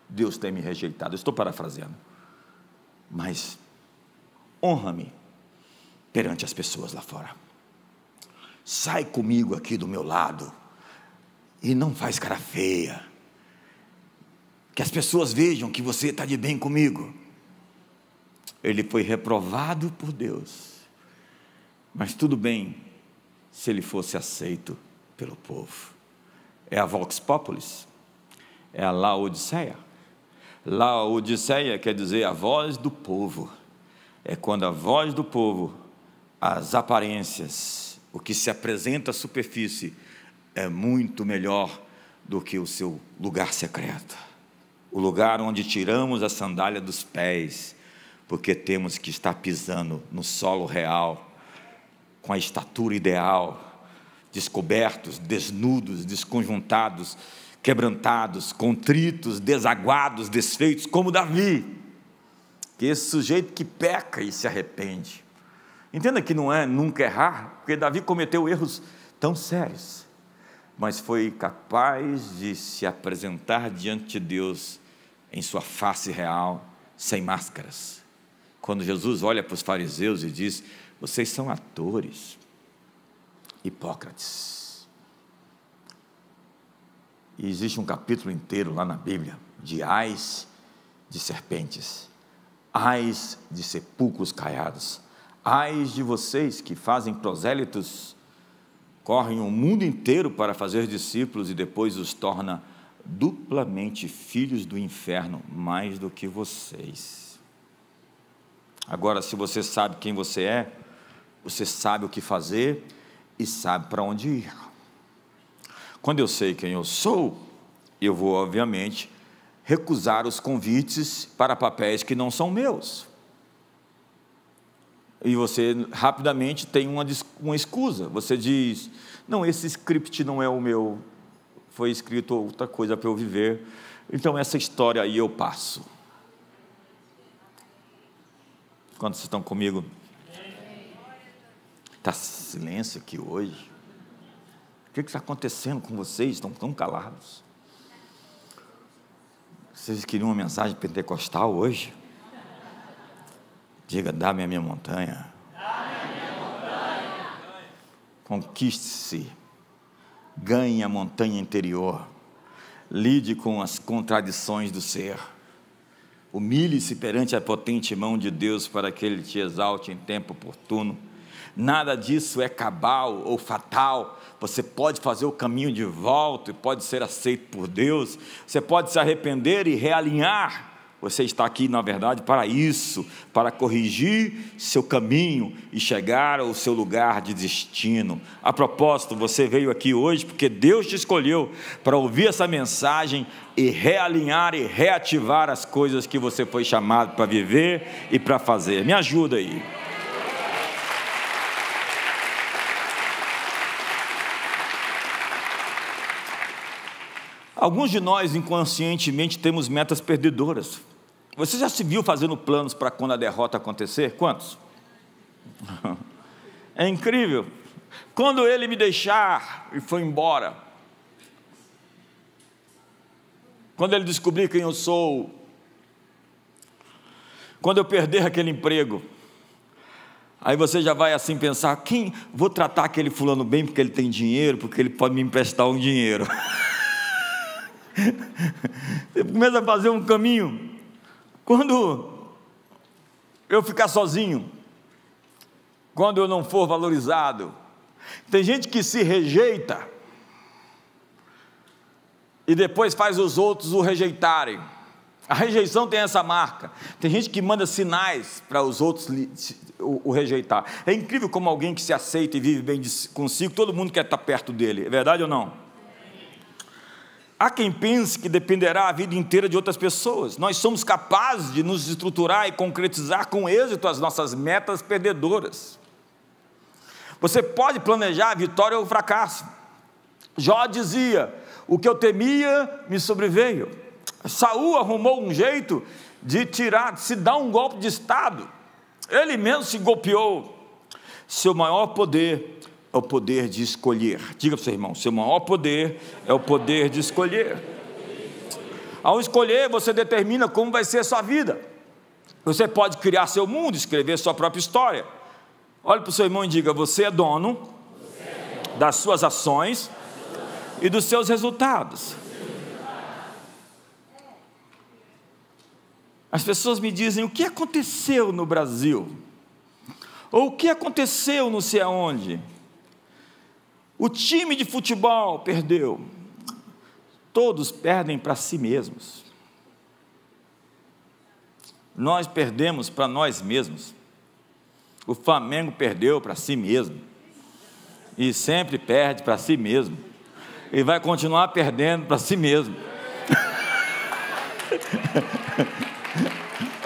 Deus tem me rejeitado, eu estou parafraseando, mas honra-me perante as pessoas lá fora, sai comigo aqui do meu lado, e não faz cara feia, que as pessoas vejam que você está de bem comigo. Ele foi reprovado por Deus, mas tudo bem, se ele fosse aceito pelo povo. É a Vox Populis, é a Laodiceia. Laodiceia quer dizer a voz do povo. É quando a voz do povo, as aparências, o que se apresenta à superfície, é muito melhor do que o seu lugar secreto, o lugar onde tiramos a sandália dos pés, porque temos que estar pisando no solo real, com a estatura ideal, descobertos, desnudos, desconjuntados, quebrantados, contritos, desaguados, desfeitos, como Davi, que esse sujeito que peca e se arrepende. Entenda que não é nunca errar, porque Davi cometeu erros tão sérios, mas foi capaz de se apresentar diante de Deus em sua face real, sem máscaras. Quando Jesus olha para os fariseus e diz: vocês são atores, hipócrates. E existe um capítulo inteiro lá na Bíblia de ais de serpentes, ais de sepulcros caiados, ais de vocês que fazem prosélitos, correm o mundo inteiro para fazer discípulos e depois os torna duplamente filhos do inferno, mais do que vocês. Agora, se você sabe quem você é, você sabe o que fazer e sabe para onde ir. Quando eu sei quem eu sou, eu vou, obviamente, recusar os convites para papéis que não são meus. E você rapidamente tem uma escusa. Você diz: não, esse script não é o meu, foi escrito outra coisa para eu viver, então essa história aí eu passo. Quantos estão comigo? Está silêncio aqui hoje. O que está acontecendo com vocês? Estão tão calados. Vocês queriam uma mensagem pentecostal hoje? Diga: dá-me a minha montanha. Dá-me a minha montanha. Conquiste-se. Ganhe a montanha interior. Lide com as contradições do ser. Humilhe-se perante a potente mão de Deus para que Ele te exalte em tempo oportuno. Nada disso é cabal ou fatal. Você pode fazer o caminho de volta e pode ser aceito por Deus. Você pode se arrepender e realinhar. Você está aqui, na verdade, para isso, para corrigir seu caminho e chegar ao seu lugar de destino. A propósito, você veio aqui hoje porque Deus te escolheu para ouvir essa mensagem e realinhar e reativar as coisas que você foi chamado para viver e para fazer. Me ajuda aí. Alguns de nós, inconscientemente, temos metas perdedoras. Você já se viu fazendo planos para quando a derrota acontecer? Quantos? É incrível. Quando ele me deixar e foi embora, quando ele descobrir quem eu sou, quando eu perder aquele emprego, aí você já vai assim pensar: vou tratar aquele fulano bem porque ele tem dinheiro, porque ele pode me emprestar um dinheiro. Você começa a fazer um caminho. Quando eu ficar sozinho, quando eu não for valorizado, tem gente que se rejeita e depois faz os outros o rejeitarem. A rejeição tem essa marca. Tem gente que manda sinais para os outros o rejeitar. É incrível como alguém que se aceita e vive bem consigo, todo mundo quer estar perto dele. É verdade ou não? Há quem pense que dependerá a vida inteira de outras pessoas. Nós somos capazes de nos estruturar e concretizar com êxito as nossas metas perdedoras. Você pode planejar a vitória ou o fracasso. Jó dizia: o que eu temia me sobreveio. Saul arrumou um jeito de se dar um golpe de estado. Ele mesmo se golpeou. Seu maior poder é o poder de escolher. Diga para o seu irmão: seu maior poder é o poder de escolher. Ao escolher, você determina como vai ser a sua vida. Você pode criar seu mundo, escrever sua própria história. Olhe para o seu irmão e diga: você é dono das suas ações e dos seus resultados. As pessoas me dizem: o que aconteceu no Brasil? Ou o que aconteceu não sei aonde? O time de futebol perdeu. Todos perdem para si mesmos. Nós perdemos para nós mesmos. O Flamengo perdeu para si mesmo. E sempre perde para si mesmo. E vai continuar perdendo para si mesmo.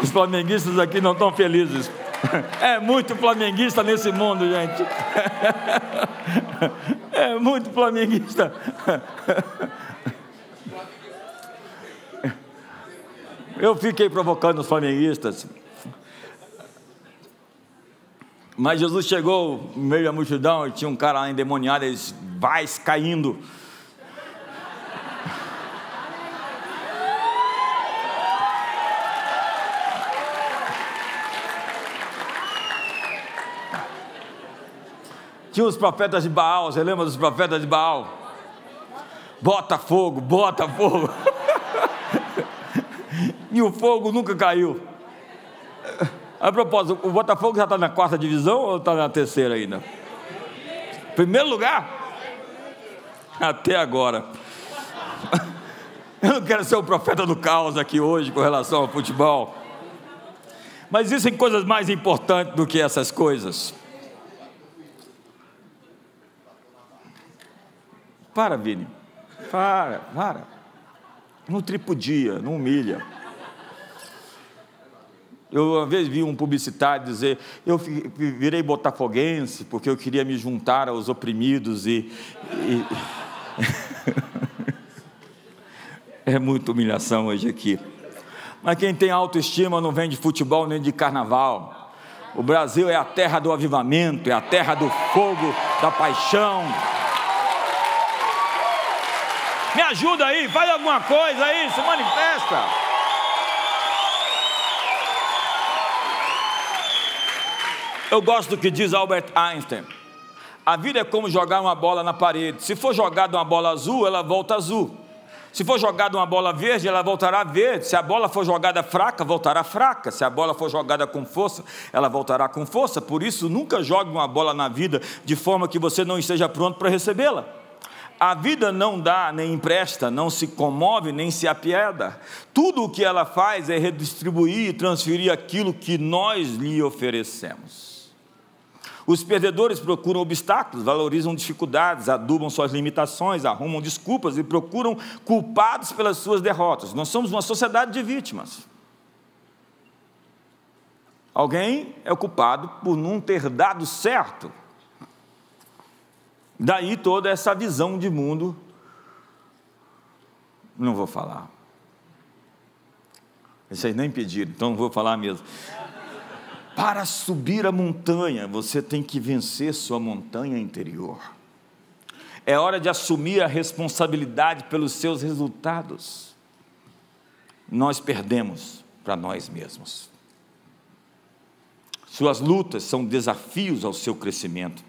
Os flamenguistas aqui não estão felizes. É muito flamenguista nesse mundo, gente. É muito flamenguista. Eu fiquei provocando os flamenguistas. Mas Jesus chegou no meio da multidão e tinha um cara lá endemoniado, eles vais caindo. Tinha os profetas de Baal, você lembra dos profetas de Baal? Bota fogo, bota fogo. E o fogo nunca caiu. A propósito, o Botafogo já está na 4ª divisão ou está na 3ª ainda? Primeiro lugar? Até agora. Eu não quero ser o profeta do caos aqui hoje com relação ao futebol. Mas existem coisas mais importantes do que essas coisas. Para, Vini. Para. Não tripudia, não humilha. Eu uma vez vi um publicitário dizer: eu virei botafoguense porque eu queria me juntar aos oprimidos É muita humilhação hoje aqui. Mas quem tem autoestima não vem de futebol nem de carnaval. O Brasil é a terra do avivamento, é a terra do fogo, da paixão. Me ajuda aí, faz alguma coisa aí, se manifesta. Eu gosto do que diz Albert Einstein: a vida é como jogar uma bola na parede. Se for jogada uma bola azul, ela volta azul. Se for jogada uma bola verde, ela voltará verde. Se a bola for jogada fraca, voltará fraca. Se a bola for jogada com força, ela voltará com força. Por isso, nunca jogue uma bola na vida de forma que você não esteja pronto para recebê-la. A vida não dá nem empresta, não se comove nem se apieda. Tudo o que ela faz é redistribuir e transferir aquilo que nós lhe oferecemos. Os perdedores procuram obstáculos, valorizam dificuldades, adubam suas limitações, arrumam desculpas e procuram culpados pelas suas derrotas. Nós somos uma sociedade de vítimas. Alguém é o culpado por não ter dado certo. Daí toda essa visão de mundo. Não vou falar. Vocês nem pediram, então não vou falar mesmo. Para subir a montanha, você tem que vencer sua montanha interior. É hora de assumir a responsabilidade pelos seus resultados. Nós perdemos para nós mesmos. Suas lutas são desafios ao seu crescimento.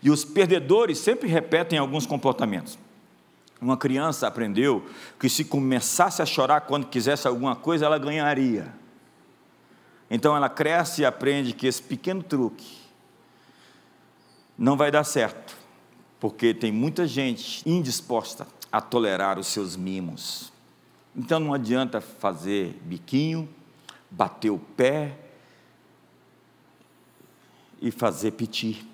E os perdedores sempre repetem alguns comportamentos. Uma criança aprendeu que se começasse a chorar quando quisesse alguma coisa, ela ganharia. Então ela cresce e aprende que esse pequeno truque não vai dar certo, porque tem muita gente indisposta a tolerar os seus mimos. Então não adianta fazer biquinho, bater o pé e fazer piti.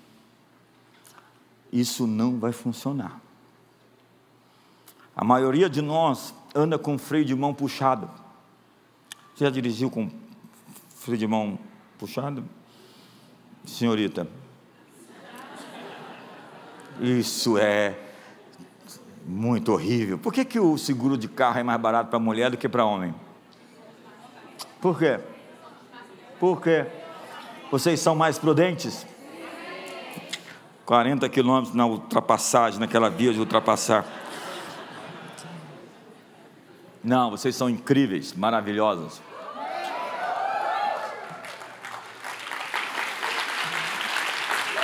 Isso não vai funcionar. A maioria de nós anda com freio de mão puxado. Você já dirigiu com freio de mão puxado? Senhorita? Isso é muito horrível. Por que o seguro de carro é mais barato para mulher do que para homem? Por quê? Porque vocês são mais prudentes? 40 quilômetros na ultrapassagem, naquela via de ultrapassar. Não, vocês são incríveis, maravilhosos.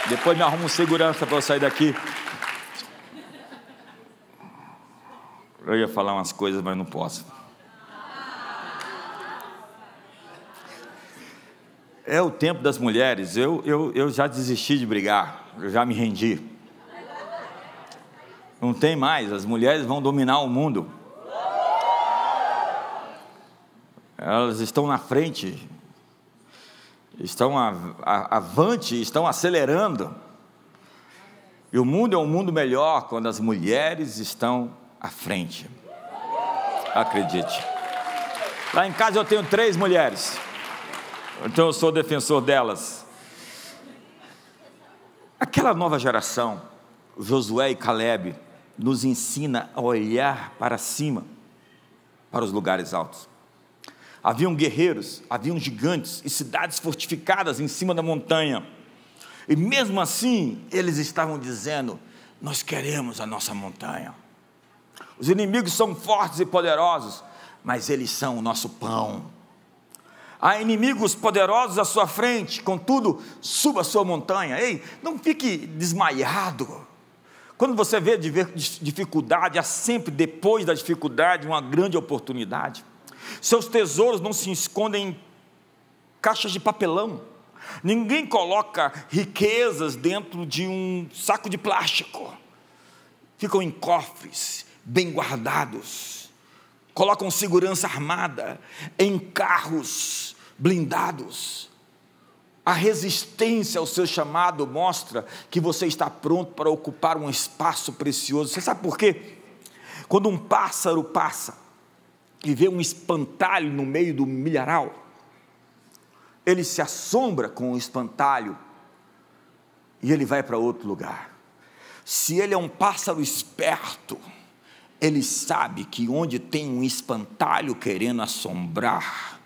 Depois me arruma um segurança para eu sair daqui. Eu ia falar umas coisas, mas não posso. É o tempo das mulheres. Eu já desisti de brigar. Eu já me rendi. Não tem mais. As mulheres vão dominar o mundo. Elas estão na frente. Estão avante, estão acelerando. E o mundo é um mundo melhor quando as mulheres estão à frente. Acredite. Lá em casa eu tenho 3 mulheres. Então eu sou defensor delas. Aquela nova geração, Josué e Caleb, nos ensina a olhar para cima, para os lugares altos. Haviam guerreiros, haviam gigantes e cidades fortificadas em cima da montanha. E mesmo assim, eles estavam dizendo: nós queremos a nossa montanha. Os inimigos são fortes e poderosos, mas eles são o nosso pão. Há inimigos poderosos à sua frente, contudo, suba a sua montanha. Ei, não fique desmaiado. Quando você vê dificuldade, há sempre depois da dificuldade uma grande oportunidade. Seus tesouros não se escondem em caixas de papelão. Ninguém coloca riquezas dentro de um saco de plástico. Ficam em cofres, bem guardados. Colocam segurança armada em carros blindados. A resistência ao seu chamado mostra que você está pronto para ocupar um espaço precioso. Você sabe por quê? Quando um pássaro passa e vê um espantalho no meio do milharal, ele se assombra com o espantalho e ele vai para outro lugar. Se ele é um pássaro esperto, ele sabe que onde tem um espantalho querendo assombrar,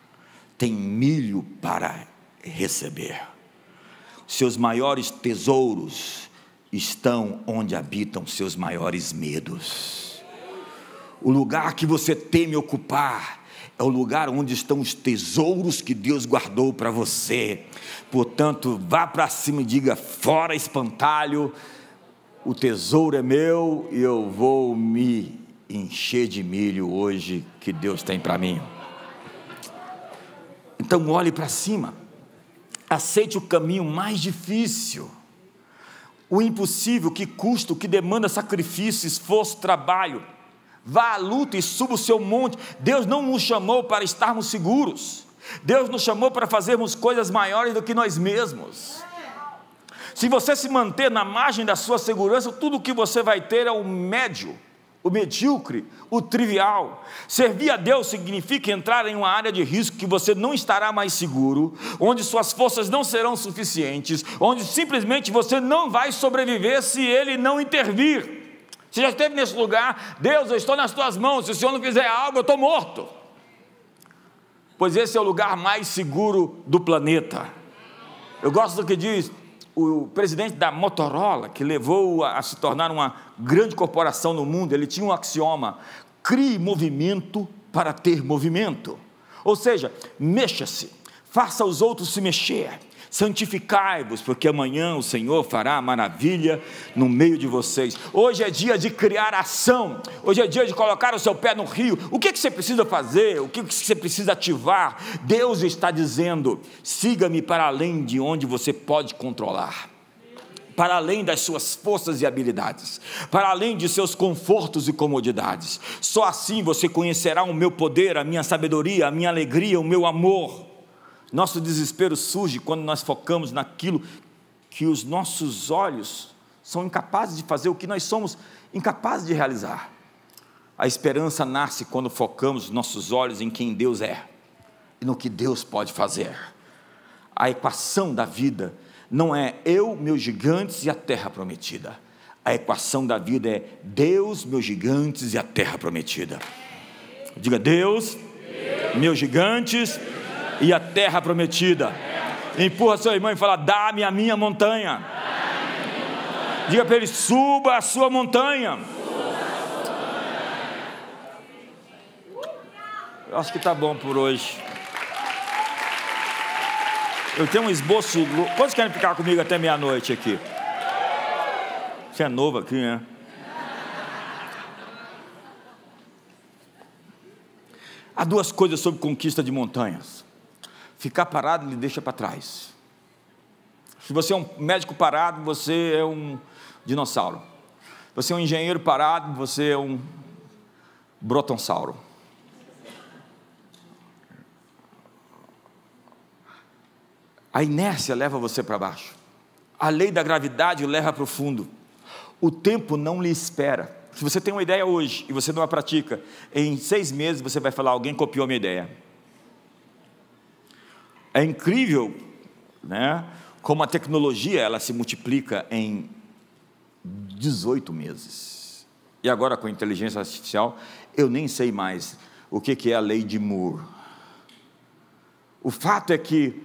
tem milho para receber. Seus maiores tesouros estão onde habitam seus maiores medos. O lugar que você teme ocupar é o lugar onde estão os tesouros que Deus guardou para você. Portanto, vá para cima e diga: fora espantalho, o tesouro é meu e eu vou me encher de milho hoje que Deus tem para mim. Então olhe para cima, aceite o caminho mais difícil, o impossível, que custa, que demanda sacrifício, esforço, trabalho. Vá à luta e suba o seu monte. Deus não nos chamou para estarmos seguros. Deus nos chamou para fazermos coisas maiores do que nós mesmos. Se você se manter na margem da sua segurança, tudo o que você vai ter é o médio, o medíocre, o trivial. Servir a Deus significa entrar em uma área de risco que você não estará mais seguro, onde suas forças não serão suficientes, onde simplesmente você não vai sobreviver se Ele não intervir. Você já esteve nesse lugar? Deus, eu estou nas tuas mãos, se o Senhor não fizer algo, eu estou morto. Pois esse é o lugar mais seguro do planeta. Eu gosto do que diz o presidente da Motorola, que levou a se tornar uma grande corporação no mundo. Ele tinha um axioma: crie movimento para ter movimento. Ou seja, mexa-se, faça os outros se mexer. Santificai-vos, porque amanhã o Senhor fará maravilha no meio de vocês. Hoje é dia de criar ação. Hoje é dia de colocar o seu pé no rio. O que você precisa fazer? O que você precisa ativar? Deus está dizendo: siga-me para além de onde você pode controlar, para além das suas forças e habilidades, para além de seus confortos e comodidades. Só assim você conhecerá o meu poder, a minha sabedoria, a minha alegria, o meu amor. Nosso desespero surge quando nós focamos naquilo que os nossos olhos são incapazes de fazer, o que nós somos incapazes de realizar. A esperança nasce quando focamos nossos olhos em quem Deus é e no que Deus pode fazer. A equação da vida não é eu, meus gigantes e a terra prometida. A equação da vida é Deus, meus gigantes e a terra prometida. Diga: Deus, meus gigantes e a terra prometida. Empurra seu irmão e fala: dá-me a minha montanha. Diga para ele: suba a sua montanha. Eu acho que está bom por hoje. Eu tenho um esboço. Quantos querem ficar comigo até meia-noite aqui? Você é novo aqui, né? Há duas coisas sobre conquista de montanhas: ficar parado lhe deixa para trás. Se você é um médico parado, você é um dinossauro. Se você é um engenheiro parado, você é um brotossauro. A inércia leva você para baixo. A lei da gravidade o leva para o fundo. O tempo não lhe espera. Se você tem uma ideia hoje e você não a pratica, em 6 meses você vai falar: alguém copiou a minha ideia. É incrível, né? Como a tecnologia ela se multiplica em 18 meses. E agora com a inteligência artificial, eu nem sei mais o que é a lei de Moore. O fato é que,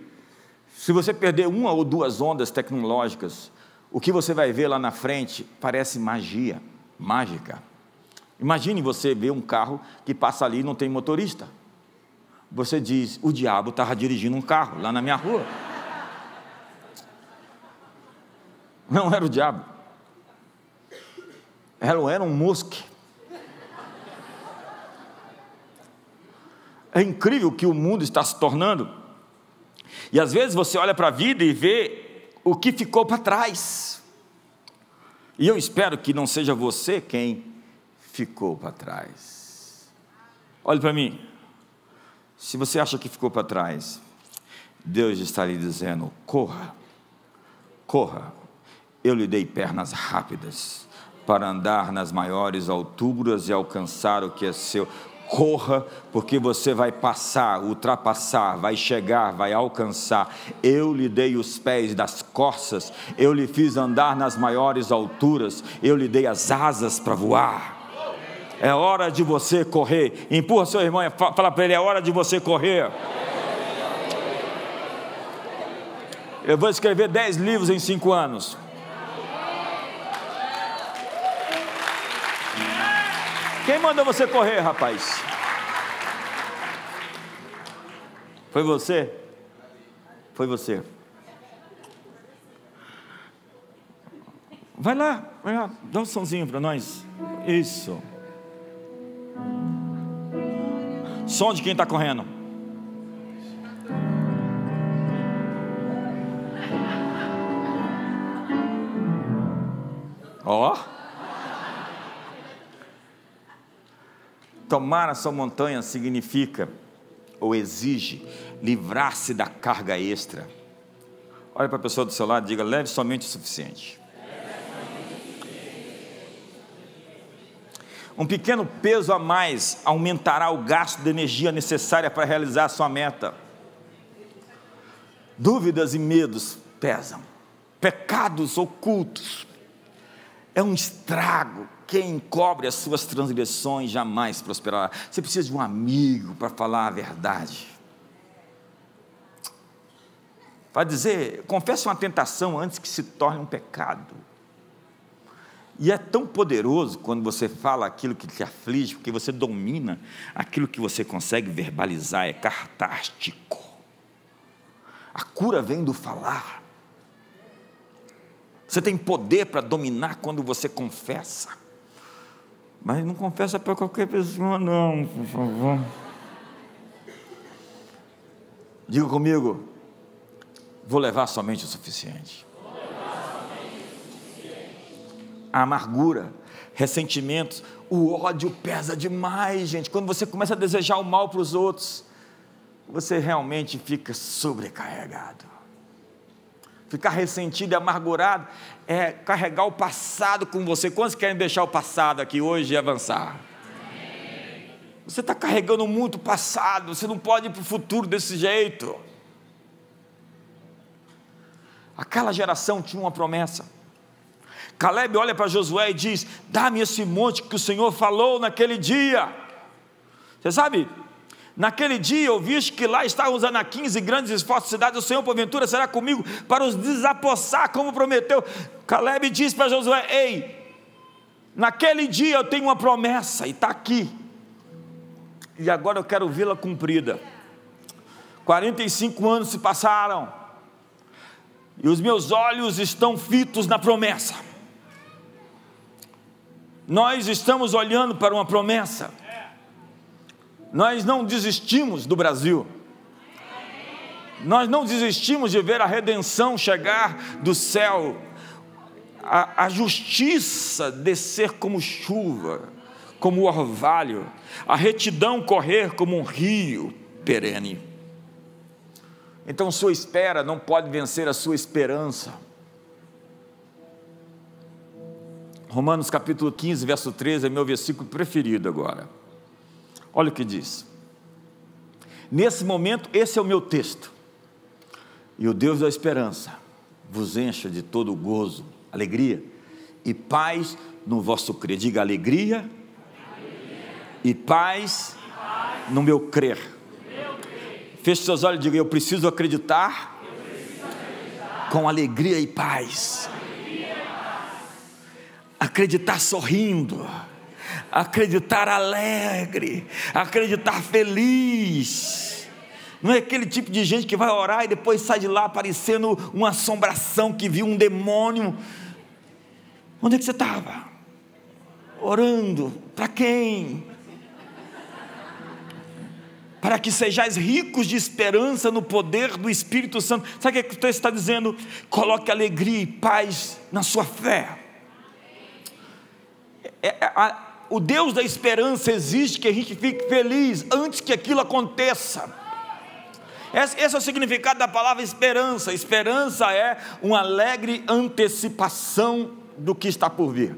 se você perder 1 ou 2 ondas tecnológicas, o que você vai ver lá na frente parece magia, mágica. Imagine você ver um carro que passa ali e não tem motorista. Você diz: o diabo estava dirigindo um carro lá na minha rua. Não era o diabo. Era um mosque. É incrível que o mundo está se tornando. E às vezes você olha para a vida e vê o que ficou para trás. E eu espero que não seja você quem ficou para trás. Olhe para mim. Se você acha que ficou para trás, Deus está lhe dizendo: corra, corra. Eu lhe dei pernas rápidas para andar nas maiores alturas e alcançar o que é seu. Corra, porque você vai passar, ultrapassar, vai chegar, vai alcançar. Eu lhe dei os pés das corças, eu lhe fiz andar nas maiores alturas, eu lhe dei as asas para voar. É hora de você correr. Empurra seu irmão e fala para ele: é hora de você correr. Eu vou escrever 10 livros em 5 anos. Quem mandou você correr, rapaz? Foi você? Foi você. Vai lá, dá um sonzinho para nós. Isso. Som de quem está correndo. Ó. Tomar a sua montanha significa, ou exige, livrar-se da carga extra. Olha para a pessoa do seu lado e diga: leve somente o suficiente. Um pequeno peso a mais aumentará o gasto de energia necessária para realizar a sua meta. Dúvidas e medos pesam. Pecados ocultos é um estrago. Quem encobre as suas transgressões jamais prosperará. Você precisa de um amigo para falar a verdade. Para dizer: confesse uma tentação antes que se torne um pecado. E é tão poderoso quando você fala aquilo que te aflige, porque você domina aquilo que você consegue verbalizar, é cartástico. A cura vem do falar. Você tem poder para dominar quando você confessa. Mas não confessa para qualquer pessoa não, por favor. Diga comigo: vou levar somente o suficiente. A amargura, ressentimentos, o ódio pesa demais, gente. Quando você começa a desejar o mal para os outros, você realmente fica sobrecarregado. Ficar ressentido e amargurado é carregar o passado com você. Quantos querem deixar o passado aqui hoje e avançar? Você está carregando muito passado, você não pode ir para o futuro desse jeito. Aquela geração tinha uma promessa. Caleb olha para Josué e diz: dá-me esse monte que o Senhor falou naquele dia. Você sabe, naquele dia ouviste que lá estavam os anaquins e grandes e fortes cidades, o Senhor porventura será comigo para os desapossar como prometeu. Caleb diz para Josué: ei, naquele dia eu tenho uma promessa e está aqui, e agora eu quero vê-la cumprida. 45 anos se passaram, e os meus olhos estão fitos na promessa. Nós estamos olhando para uma promessa. Nós não desistimos do Brasil. Nós não desistimos de ver a redenção chegar do céu, a justiça descer como chuva, como orvalho, a retidão correr como um rio perene. Então sua espera não pode vencer a sua esperança. Romanos capítulo 15, verso 13 é meu versículo preferido agora. Olha o que diz. Nesse momento, esse é o meu texto. E o Deus da esperança vos encha de todo o gozo, alegria e paz no vosso crer. Diga: alegria e paz no meu crer. Feche seus olhos e diga: eu preciso acreditar com alegria e paz. Acreditar sorrindo, acreditar alegre, acreditar feliz. Não é aquele tipo de gente que vai orar e depois sai de lá parecendo uma assombração, que viu um demônio. Onde é que você estava? Orando para quem? Para que sejais ricos de esperança no poder do Espírito Santo. Sabe o que o texto está dizendo? Coloque alegria e paz na sua fé. O Deus da esperança exige que a gente fique feliz antes que aquilo aconteça. Esse é o significado da palavra esperança. Esperança é uma alegre antecipação do que está por vir.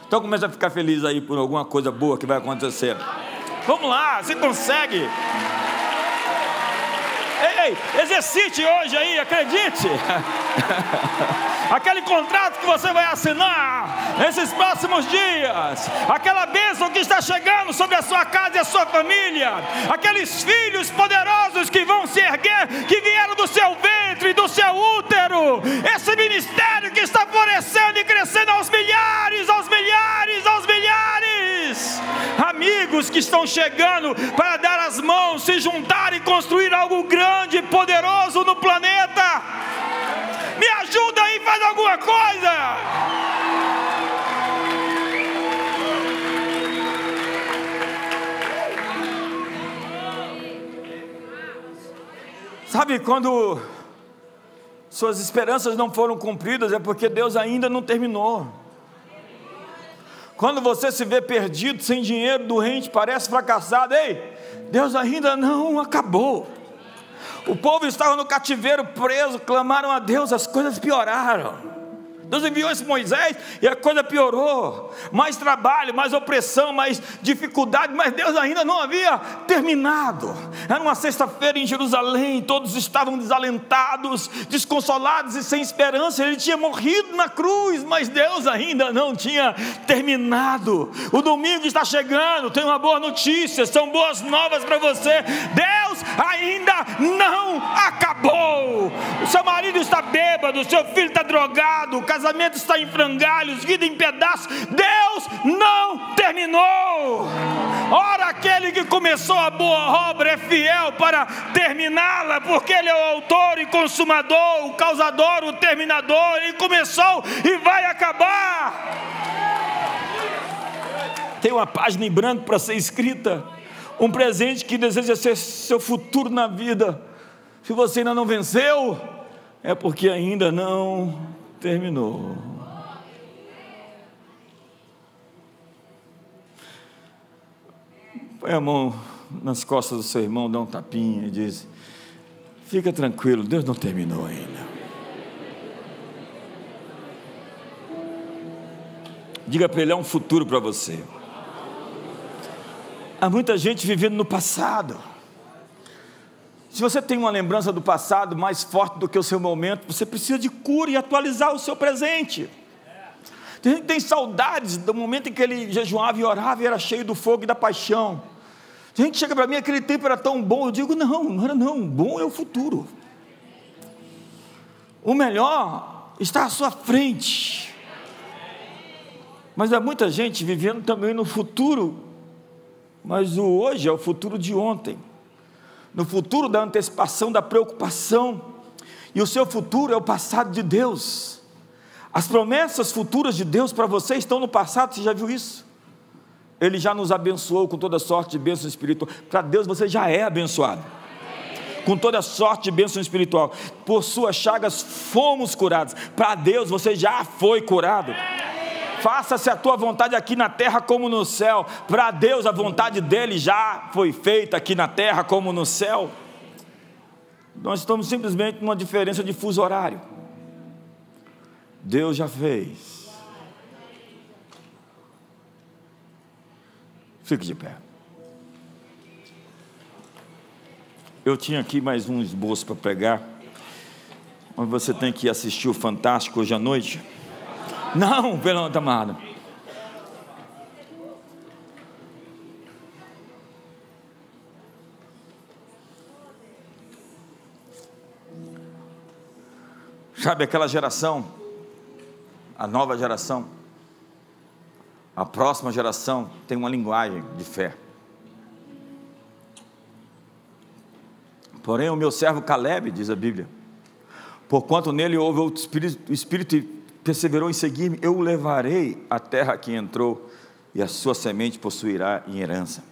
Então começa a ficar feliz aí por alguma coisa boa que vai acontecer. Vamos lá, você consegue. Ei, exercite hoje aí, acredite. Aquele contrato que você vai assinar nesses próximos dias, aquela bênção que está chegando sobre a sua casa e a sua família, aqueles filhos poderosos que vão se erguer, que vieram do seu ventre, do seu útero, esse ministério que está florescendo e crescendo aos milhares, aos milhares, aos milhares, amigos que estão chegando para dar as mãos, se juntar e construir algo grande e poderoso no planeta. Me ajuda aí, faz alguma coisa. Sabe, quando suas esperanças não foram cumpridas, é porque Deus ainda não terminou. Quando você se vê perdido, sem dinheiro, doente, parece fracassado, ei, Deus ainda não acabou. O povo estava no cativeiro preso, clamaram a Deus, as coisas pioraram. Deus enviou esse Moisés e a coisa piorou. Mais trabalho, mais opressão, mais dificuldade, mas Deus ainda não havia terminado. Era uma sexta-feira em Jerusalém, todos estavam desalentados, desconsolados e sem esperança. Ele tinha morrido na cruz, mas Deus ainda não tinha terminado. O domingo está chegando, tem uma boa notícia, são boas novas para você. Deus ainda não acabou. O seu marido está bêbado, o seu filho está drogado, o casamento está em frangalhos, vida em pedaços. Deus não terminou. Ora, aquele que começou a boa obra é fiel para terminá-la, porque Ele é o autor e consumador, o causador, o terminador. Ele começou e vai acabar. Tem uma página em branco para ser escrita, um presente que deseja ser seu futuro na vida. Se você ainda não venceu, é porque ainda não terminou. Põe a mão nas costas do seu irmão, dá um tapinha e diz: fica tranquilo, Deus não terminou ainda. Diga para ele: há um futuro para você. Há muita gente vivendo no passado. Se você tem uma lembrança do passado mais forte do que o seu momento, você precisa de cura e atualizar o seu presente. Tem gente que tem saudades do momento em que ele jejuava e orava e era cheio do fogo e da paixão. Tem gente que chega para mim, aquele tempo era tão bom. Eu digo, não era não, bom é o futuro. O melhor está à sua frente. Mas há muita gente vivendo também no futuro, mas o hoje é o futuro de ontem, no futuro da antecipação, da preocupação, e o seu futuro é o passado de Deus. As promessas futuras de Deus para você estão no passado, você já viu isso? Ele já nos abençoou com toda sorte de bênção espiritual. Para Deus você já é abençoado, com toda sorte de bênção espiritual. Por suas chagas fomos curados. Para Deus você já foi curado. Faça-se a tua vontade aqui na terra como no céu. Para Deus a vontade dele já foi feita aqui na terra como no céu. Nós estamos simplesmente numa diferença de fuso horário. Deus já fez. Fique de pé. Eu tinha aqui mais um esboço para pregar, mas você tem que assistir o Fantástico hoje à noite. Não, pelo amado. Sabe aquela geração, a nova geração, a próxima geração tem uma linguagem de fé. Porém o meu servo Caleb, diz a Bíblia, porquanto nele houve outro espírito, o Espírito perseverou em seguir-me, eu o levarei à terra que entrou, e a sua semente possuirá em herança.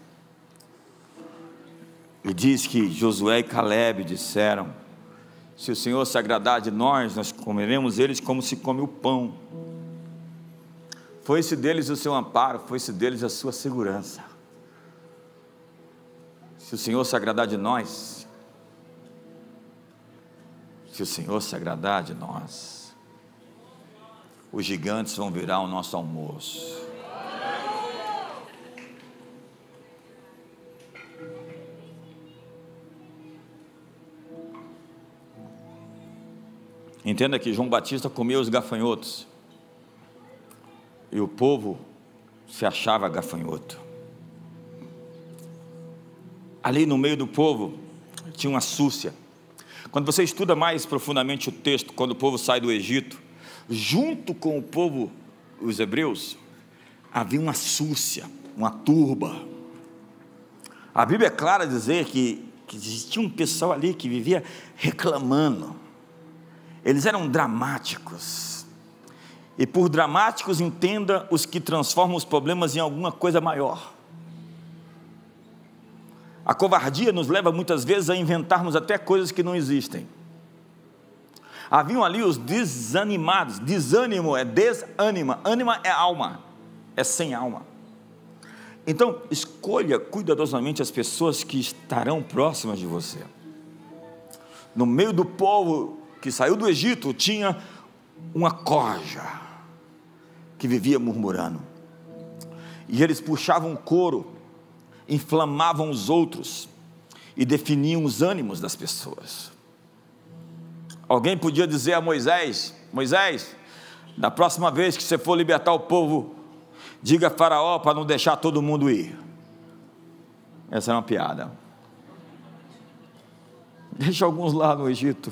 E diz que Josué e Caleb disseram, se o Senhor se agradar de nós, nós comeremos eles como se come o pão. Foi-se deles o seu amparo, foi-se deles a sua segurança. Se o Senhor se agradar de nós, se o Senhor se agradar de nós, os gigantes vão virar o nosso almoço. Entenda que João Batista comia os gafanhotos, e o povo se achava gafanhoto. Ali no meio do povo tinha uma súcia. Quando você estuda mais profundamente o texto, quando o povo sai do Egito, junto com o povo, os hebreus, havia uma súcia, uma turba. A Bíblia é clara a dizer que existia um pessoal ali que vivia reclamando. Eles eram dramáticos. E por dramáticos entenda os que transformam os problemas em alguma coisa maior. A covardia nos leva muitas vezes a inventarmos até coisas que não existem. Haviam ali os desanimados. Desânimo é desânima, ânima é alma, é sem alma. Então escolha cuidadosamente as pessoas que estarão próximas de você. No meio do povo que saiu do Egito, tinha uma corja que vivia murmurando, e eles puxavam o couro, inflamavam os outros e definiam os ânimos das pessoas. Alguém podia dizer a Moisés: Moisés, da próxima vez que você for libertar o povo, diga a Faraó para não deixar todo mundo ir. Essa é uma piada. Deixa alguns lá no Egito,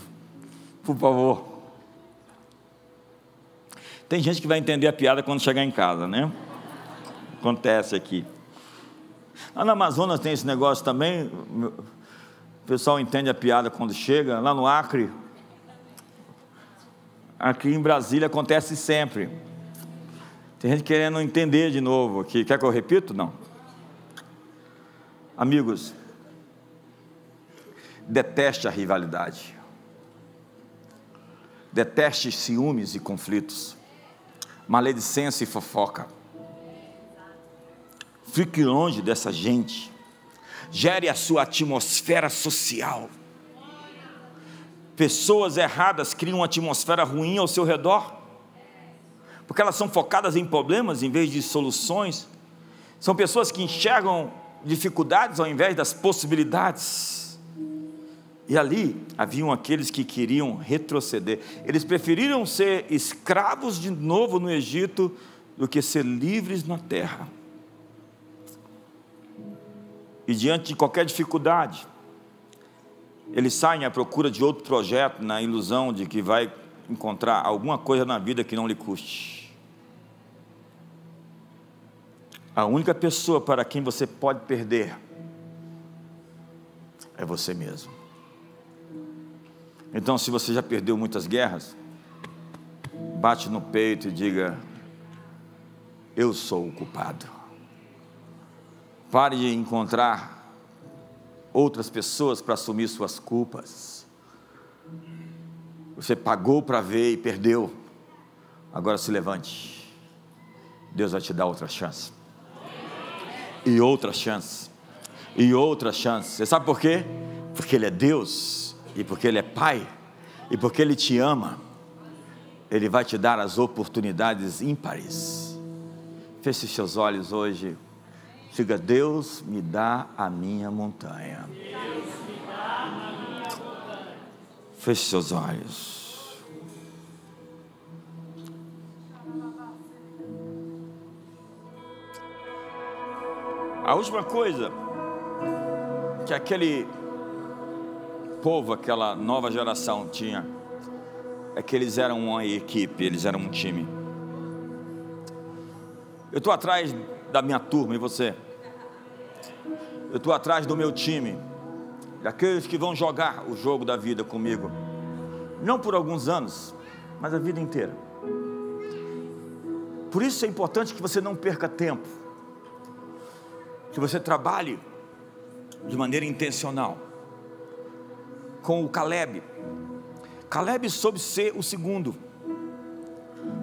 por favor. Tem gente que vai entender a piada quando chegar em casa, né? Acontece aqui. Lá no Amazonas tem esse negócio também. O pessoal entende a piada quando chega. Lá no Acre, aqui em Brasília acontece sempre. Tem gente querendo entender de novo aqui. Quer que eu repito? Não. Amigos, deteste a rivalidade. Deteste ciúmes e conflitos, maledicência e fofoca. Fique longe dessa gente. Gere a sua atmosfera social. Pessoas erradas criam uma atmosfera ruim ao seu redor, porque elas são focadas em problemas em vez de soluções. São pessoas que enxergam dificuldades ao invés das possibilidades. E ali haviam aqueles que queriam retroceder. Eles preferiram ser escravos de novo no Egito do que ser livres na terra. E diante de qualquer dificuldade, eles saem à procura de outro projeto, na ilusão de que vai encontrar alguma coisa na vida que não lhe custe. A única pessoa para quem você pode perder é você mesmo. Então, se você já perdeu muitas guerras, bate no peito e diga: eu sou o culpado. Pare de encontrar outras pessoas para assumir suas culpas. Você pagou para ver e perdeu. Agora se levante. Deus vai te dar outra chance. E outra chance. E outra chance. Você sabe por quê? Porque Ele é Deus. E porque Ele é Pai. E porque Ele te ama. Ele vai te dar as oportunidades ímpares. Feche seus olhos hoje. Diga: Deus me dá a minha montanha. Feche seus olhos. A última coisa que aquele povo, aquela nova geração tinha, é que eles eram uma equipe, eles eram um time. Eu estou atrás da minha turma, e você? Eu estou atrás do meu time, daqueles que vão jogar o jogo da vida comigo, não por alguns anos, mas a vida inteira. Por isso é importante que você não perca tempo, que você trabalhe de maneira intencional. Com o Caleb soube ser o segundo.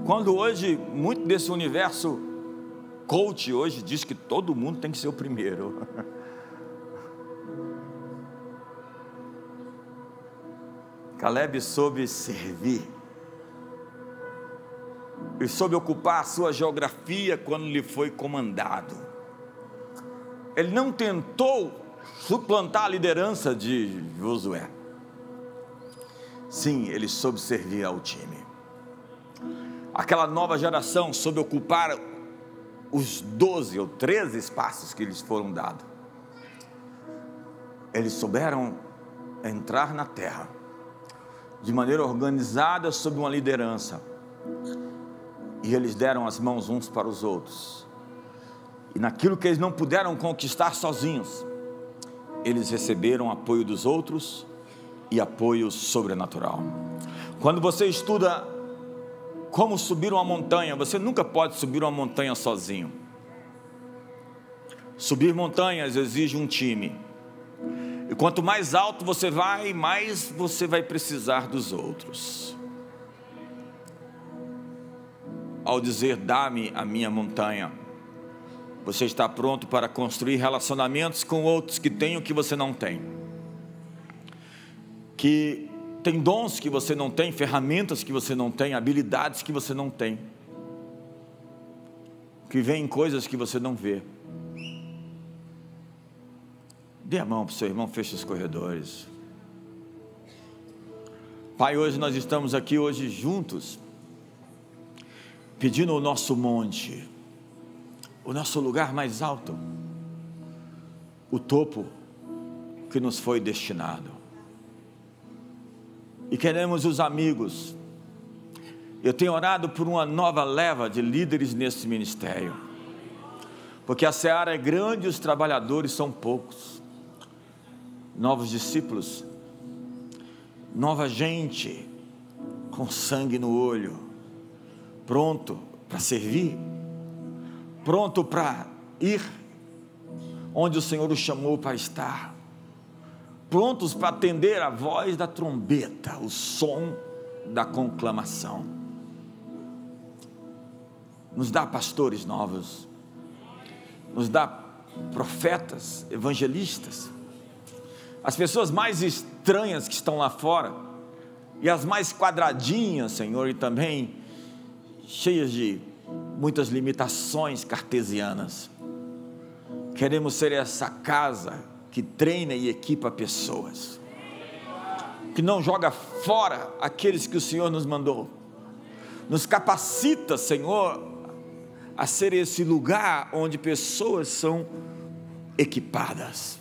Quando hoje, muito desse universo coach hoje diz que todo mundo tem que ser o primeiro. Caleb soube servir. E soube ocupar a sua geografia quando lhe foi comandado. Ele não tentou suplantar a liderança de Josué. Sim, ele soube servir ao time. Aquela nova geração soube ocupar os 12 ou 13 espaços que lhes foram dados. Eles souberam entrar na terra de maneira organizada sob uma liderança, e eles deram as mãos uns para os outros, e naquilo que eles não puderam conquistar sozinhos, eles receberam apoio dos outros e apoio sobrenatural. Quando você estuda como subir uma montanha, você nunca pode subir uma montanha sozinho. Subir montanhas exige um time. E quanto mais alto você vai, mais você vai precisar dos outros. Ao dizer: dá-me a minha montanha, você está pronto para construir relacionamentos com outros que têm o que você não tem, que tem dons que você não tem, ferramentas que você não tem, habilidades que você não tem, que veem coisas que você não vê. Dê a mão para o seu irmão, feche os corredores. Pai, hoje nós estamos aqui hoje juntos, pedindo o nosso monte, o nosso lugar mais alto, o topo que nos foi destinado. E queremos os amigos. Eu tenho orado por uma nova leva de líderes nesse ministério, porque a seara é grande e os trabalhadores são poucos. Novos discípulos, nova gente com sangue no olho, pronto para servir, pronto para ir onde o Senhor os chamou para estar, prontos para atender a voz da trombeta, o som da conclamação. Nos dá pastores novos, nos dá profetas, evangelistas, as pessoas mais estranhas que estão lá fora, e as mais quadradinhas, Senhor, e também cheias de muitas limitações cartesianas. Queremos ser essa casa que treina e equipa pessoas, que não joga fora aqueles que o Senhor nos mandou, nos capacita, Senhor, a ser esse lugar onde pessoas são equipadas,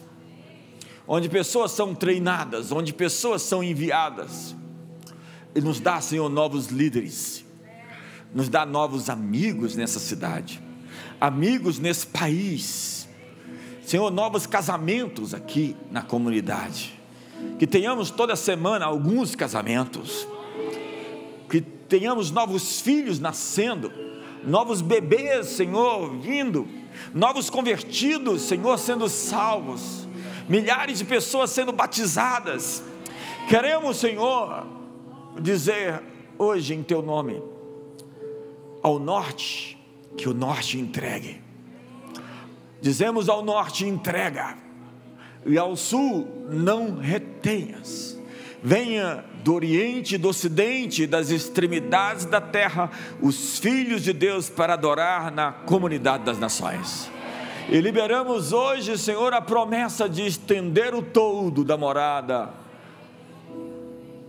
onde pessoas são treinadas, onde pessoas são enviadas. E nos dá, Senhor, novos líderes, nos dá novos amigos nessa cidade, amigos nesse país, Senhor, novos casamentos aqui na comunidade, que tenhamos toda semana alguns casamentos, que tenhamos novos filhos nascendo, novos bebês, Senhor, vindo, novos convertidos, Senhor, sendo salvos, milhares de pessoas sendo batizadas. Queremos, Senhor, dizer hoje em Teu nome, ao norte, que o norte entregue. Dizemos ao norte: entrega, e ao sul: não retenhas. Venha do oriente, do ocidente, das extremidades da terra, os filhos de Deus para adorar na comunidade das nações. E liberamos hoje, Senhor, a promessa de estender o toldo da morada,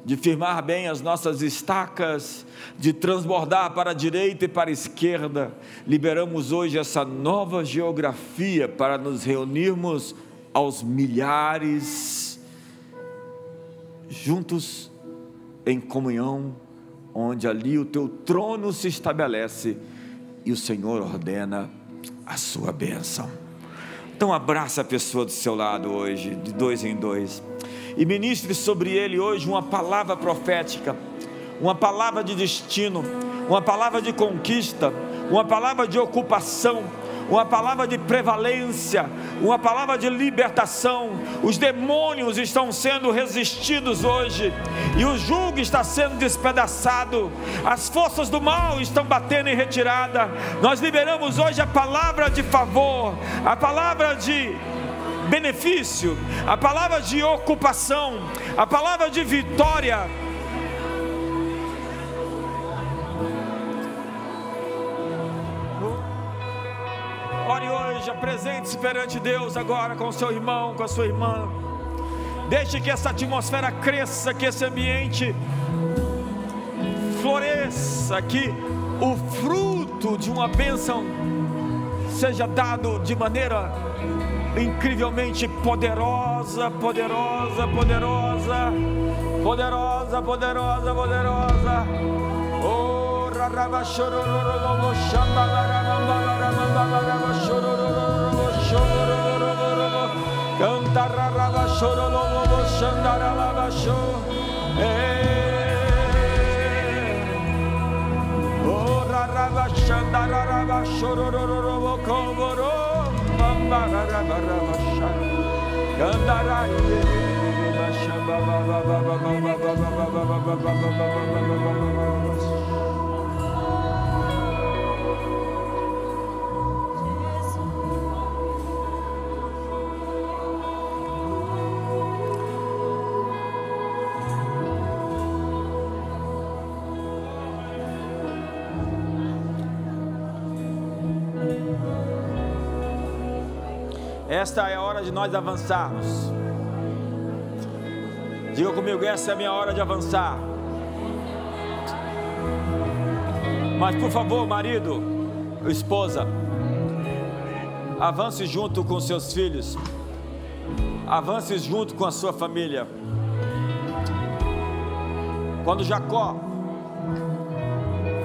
de firmar bem as nossas estacas, de transbordar para a direita e para a esquerda. Liberamos hoje essa nova geografia para nos reunirmos aos milhares, juntos em comunhão, onde ali o Teu trono se estabelece e o Senhor ordena a sua bênção. Então abraça a pessoa do seu lado hoje, de dois em dois, e ministre sobre ele hoje uma palavra profética, uma palavra de destino, uma palavra de conquista, uma palavra de ocupação, uma palavra de prevalência, uma palavra de libertação. Os demônios estão sendo resistidos hoje, e o jugo está sendo despedaçado, as forças do mal estão batendo em retirada. Nós liberamos hoje a palavra de favor, a palavra de benefício, a palavra de ocupação, a palavra de vitória. Ore hoje, apresente-se perante Deus agora com o seu irmão, com a sua irmã. Deixe que essa atmosfera cresça, que esse ambiente floresça, que o fruto de uma bênção seja dado de maneira incrivelmente poderosa, poderosa, poderosa, poderosa, poderosa, poderosa. Oh, canta Esta é a hora de nós avançarmos. Diga comigo: essa é a minha hora de avançar. Mas por favor, marido, esposa, avance junto com seus filhos, avance junto com a sua família. Quando Jacó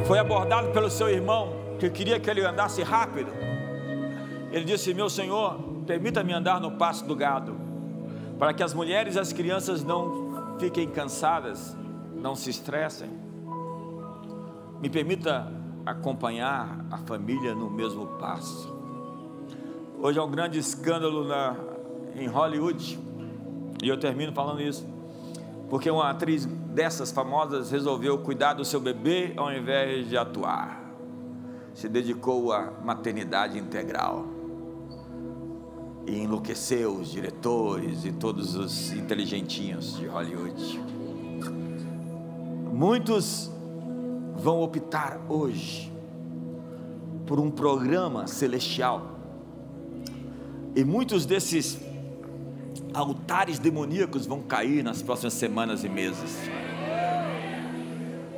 foi abordado pelo seu irmão, que queria que ele andasse rápido, ele disse: meu senhor, permita-me andar no pasto do gado, para que as mulheres e as crianças não fiquem cansadas, não se estressem. Me permita acompanhar a família no mesmo pasto. Hoje é um grande escândalo em Hollywood, e eu termino falando isso, porque uma atriz dessas famosas resolveu cuidar do seu bebê ao invés de atuar. Se dedicou à maternidade integral e enlouqueceu os diretores e todos os inteligentinhos de Hollywood. Muitos vão optar hoje por um programa celestial, e muitos desses altares demoníacos vão cair nas próximas semanas e meses.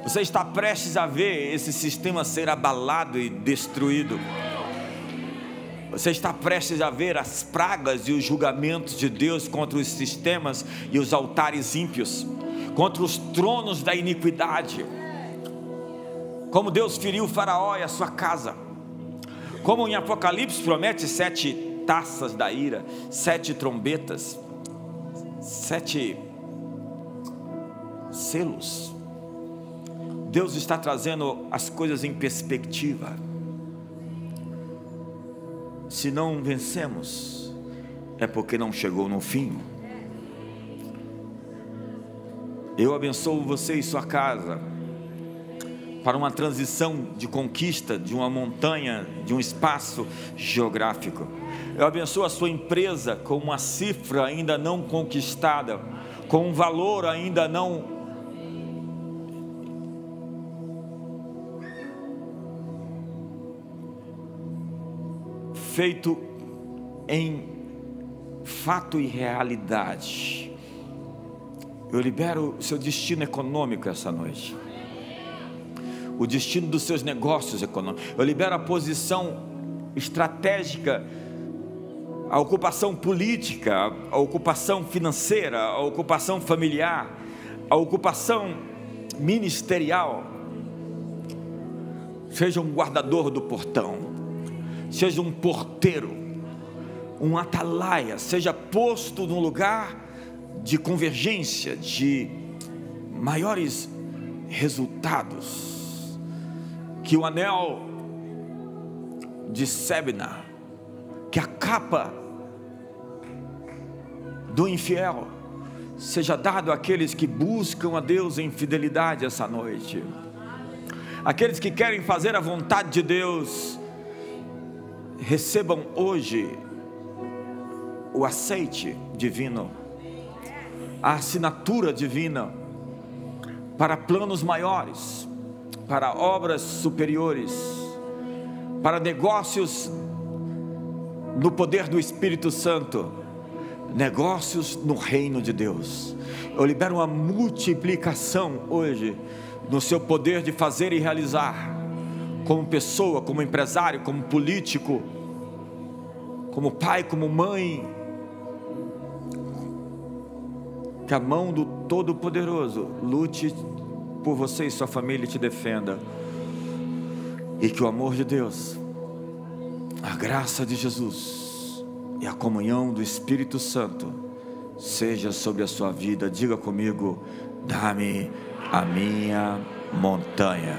Você está prestes a ver esse sistema ser abalado e destruído. Você está prestes a ver as pragas e os julgamentos de Deus contra os sistemas e os altares ímpios, contra os tronos da iniquidade. Como Deus feriu o Faraó e a sua casa. Como em Apocalipse promete 7 taças da ira, 7 trombetas, 7 selos. Deus está trazendo as coisas em perspectiva. Se não vencemos, é porque não chegou no fim. Eu abençoo você e sua casa para uma transição de conquista de uma montanha, de um espaço geográfico. Eu abençoo a sua empresa com uma cifra ainda não conquistada, com um valor ainda não feito em fato e realidade. Eu libero o seu destino econômico essa noite, o destino dos seus negócios econômicos. Eu libero a posição estratégica, a ocupação política, a ocupação financeira, a ocupação familiar, a ocupação ministerial. Seja um guardador do portão, seja um porteiro, um atalaia, seja posto num lugar de convergência, de maiores resultados. Que o anel de Sebna, que a capa do infiel, seja dado àqueles que buscam a Deus em fidelidade essa noite. Aqueles que querem fazer a vontade de Deus, recebam hoje o aceite divino, a assinatura divina para planos maiores, para obras superiores, para negócios no poder do Espírito Santo, negócios no reino de Deus. Eu libero uma multiplicação hoje no seu poder de fazer e realizar, como pessoa, como empresário, como político, como pai, como mãe. Que a mão do Todo-Poderoso lute por você e sua família e te defenda. E que o amor de Deus, a graça de Jesus e a comunhão do Espírito Santo seja sobre a sua vida. Diga comigo: dá-me a minha montanha.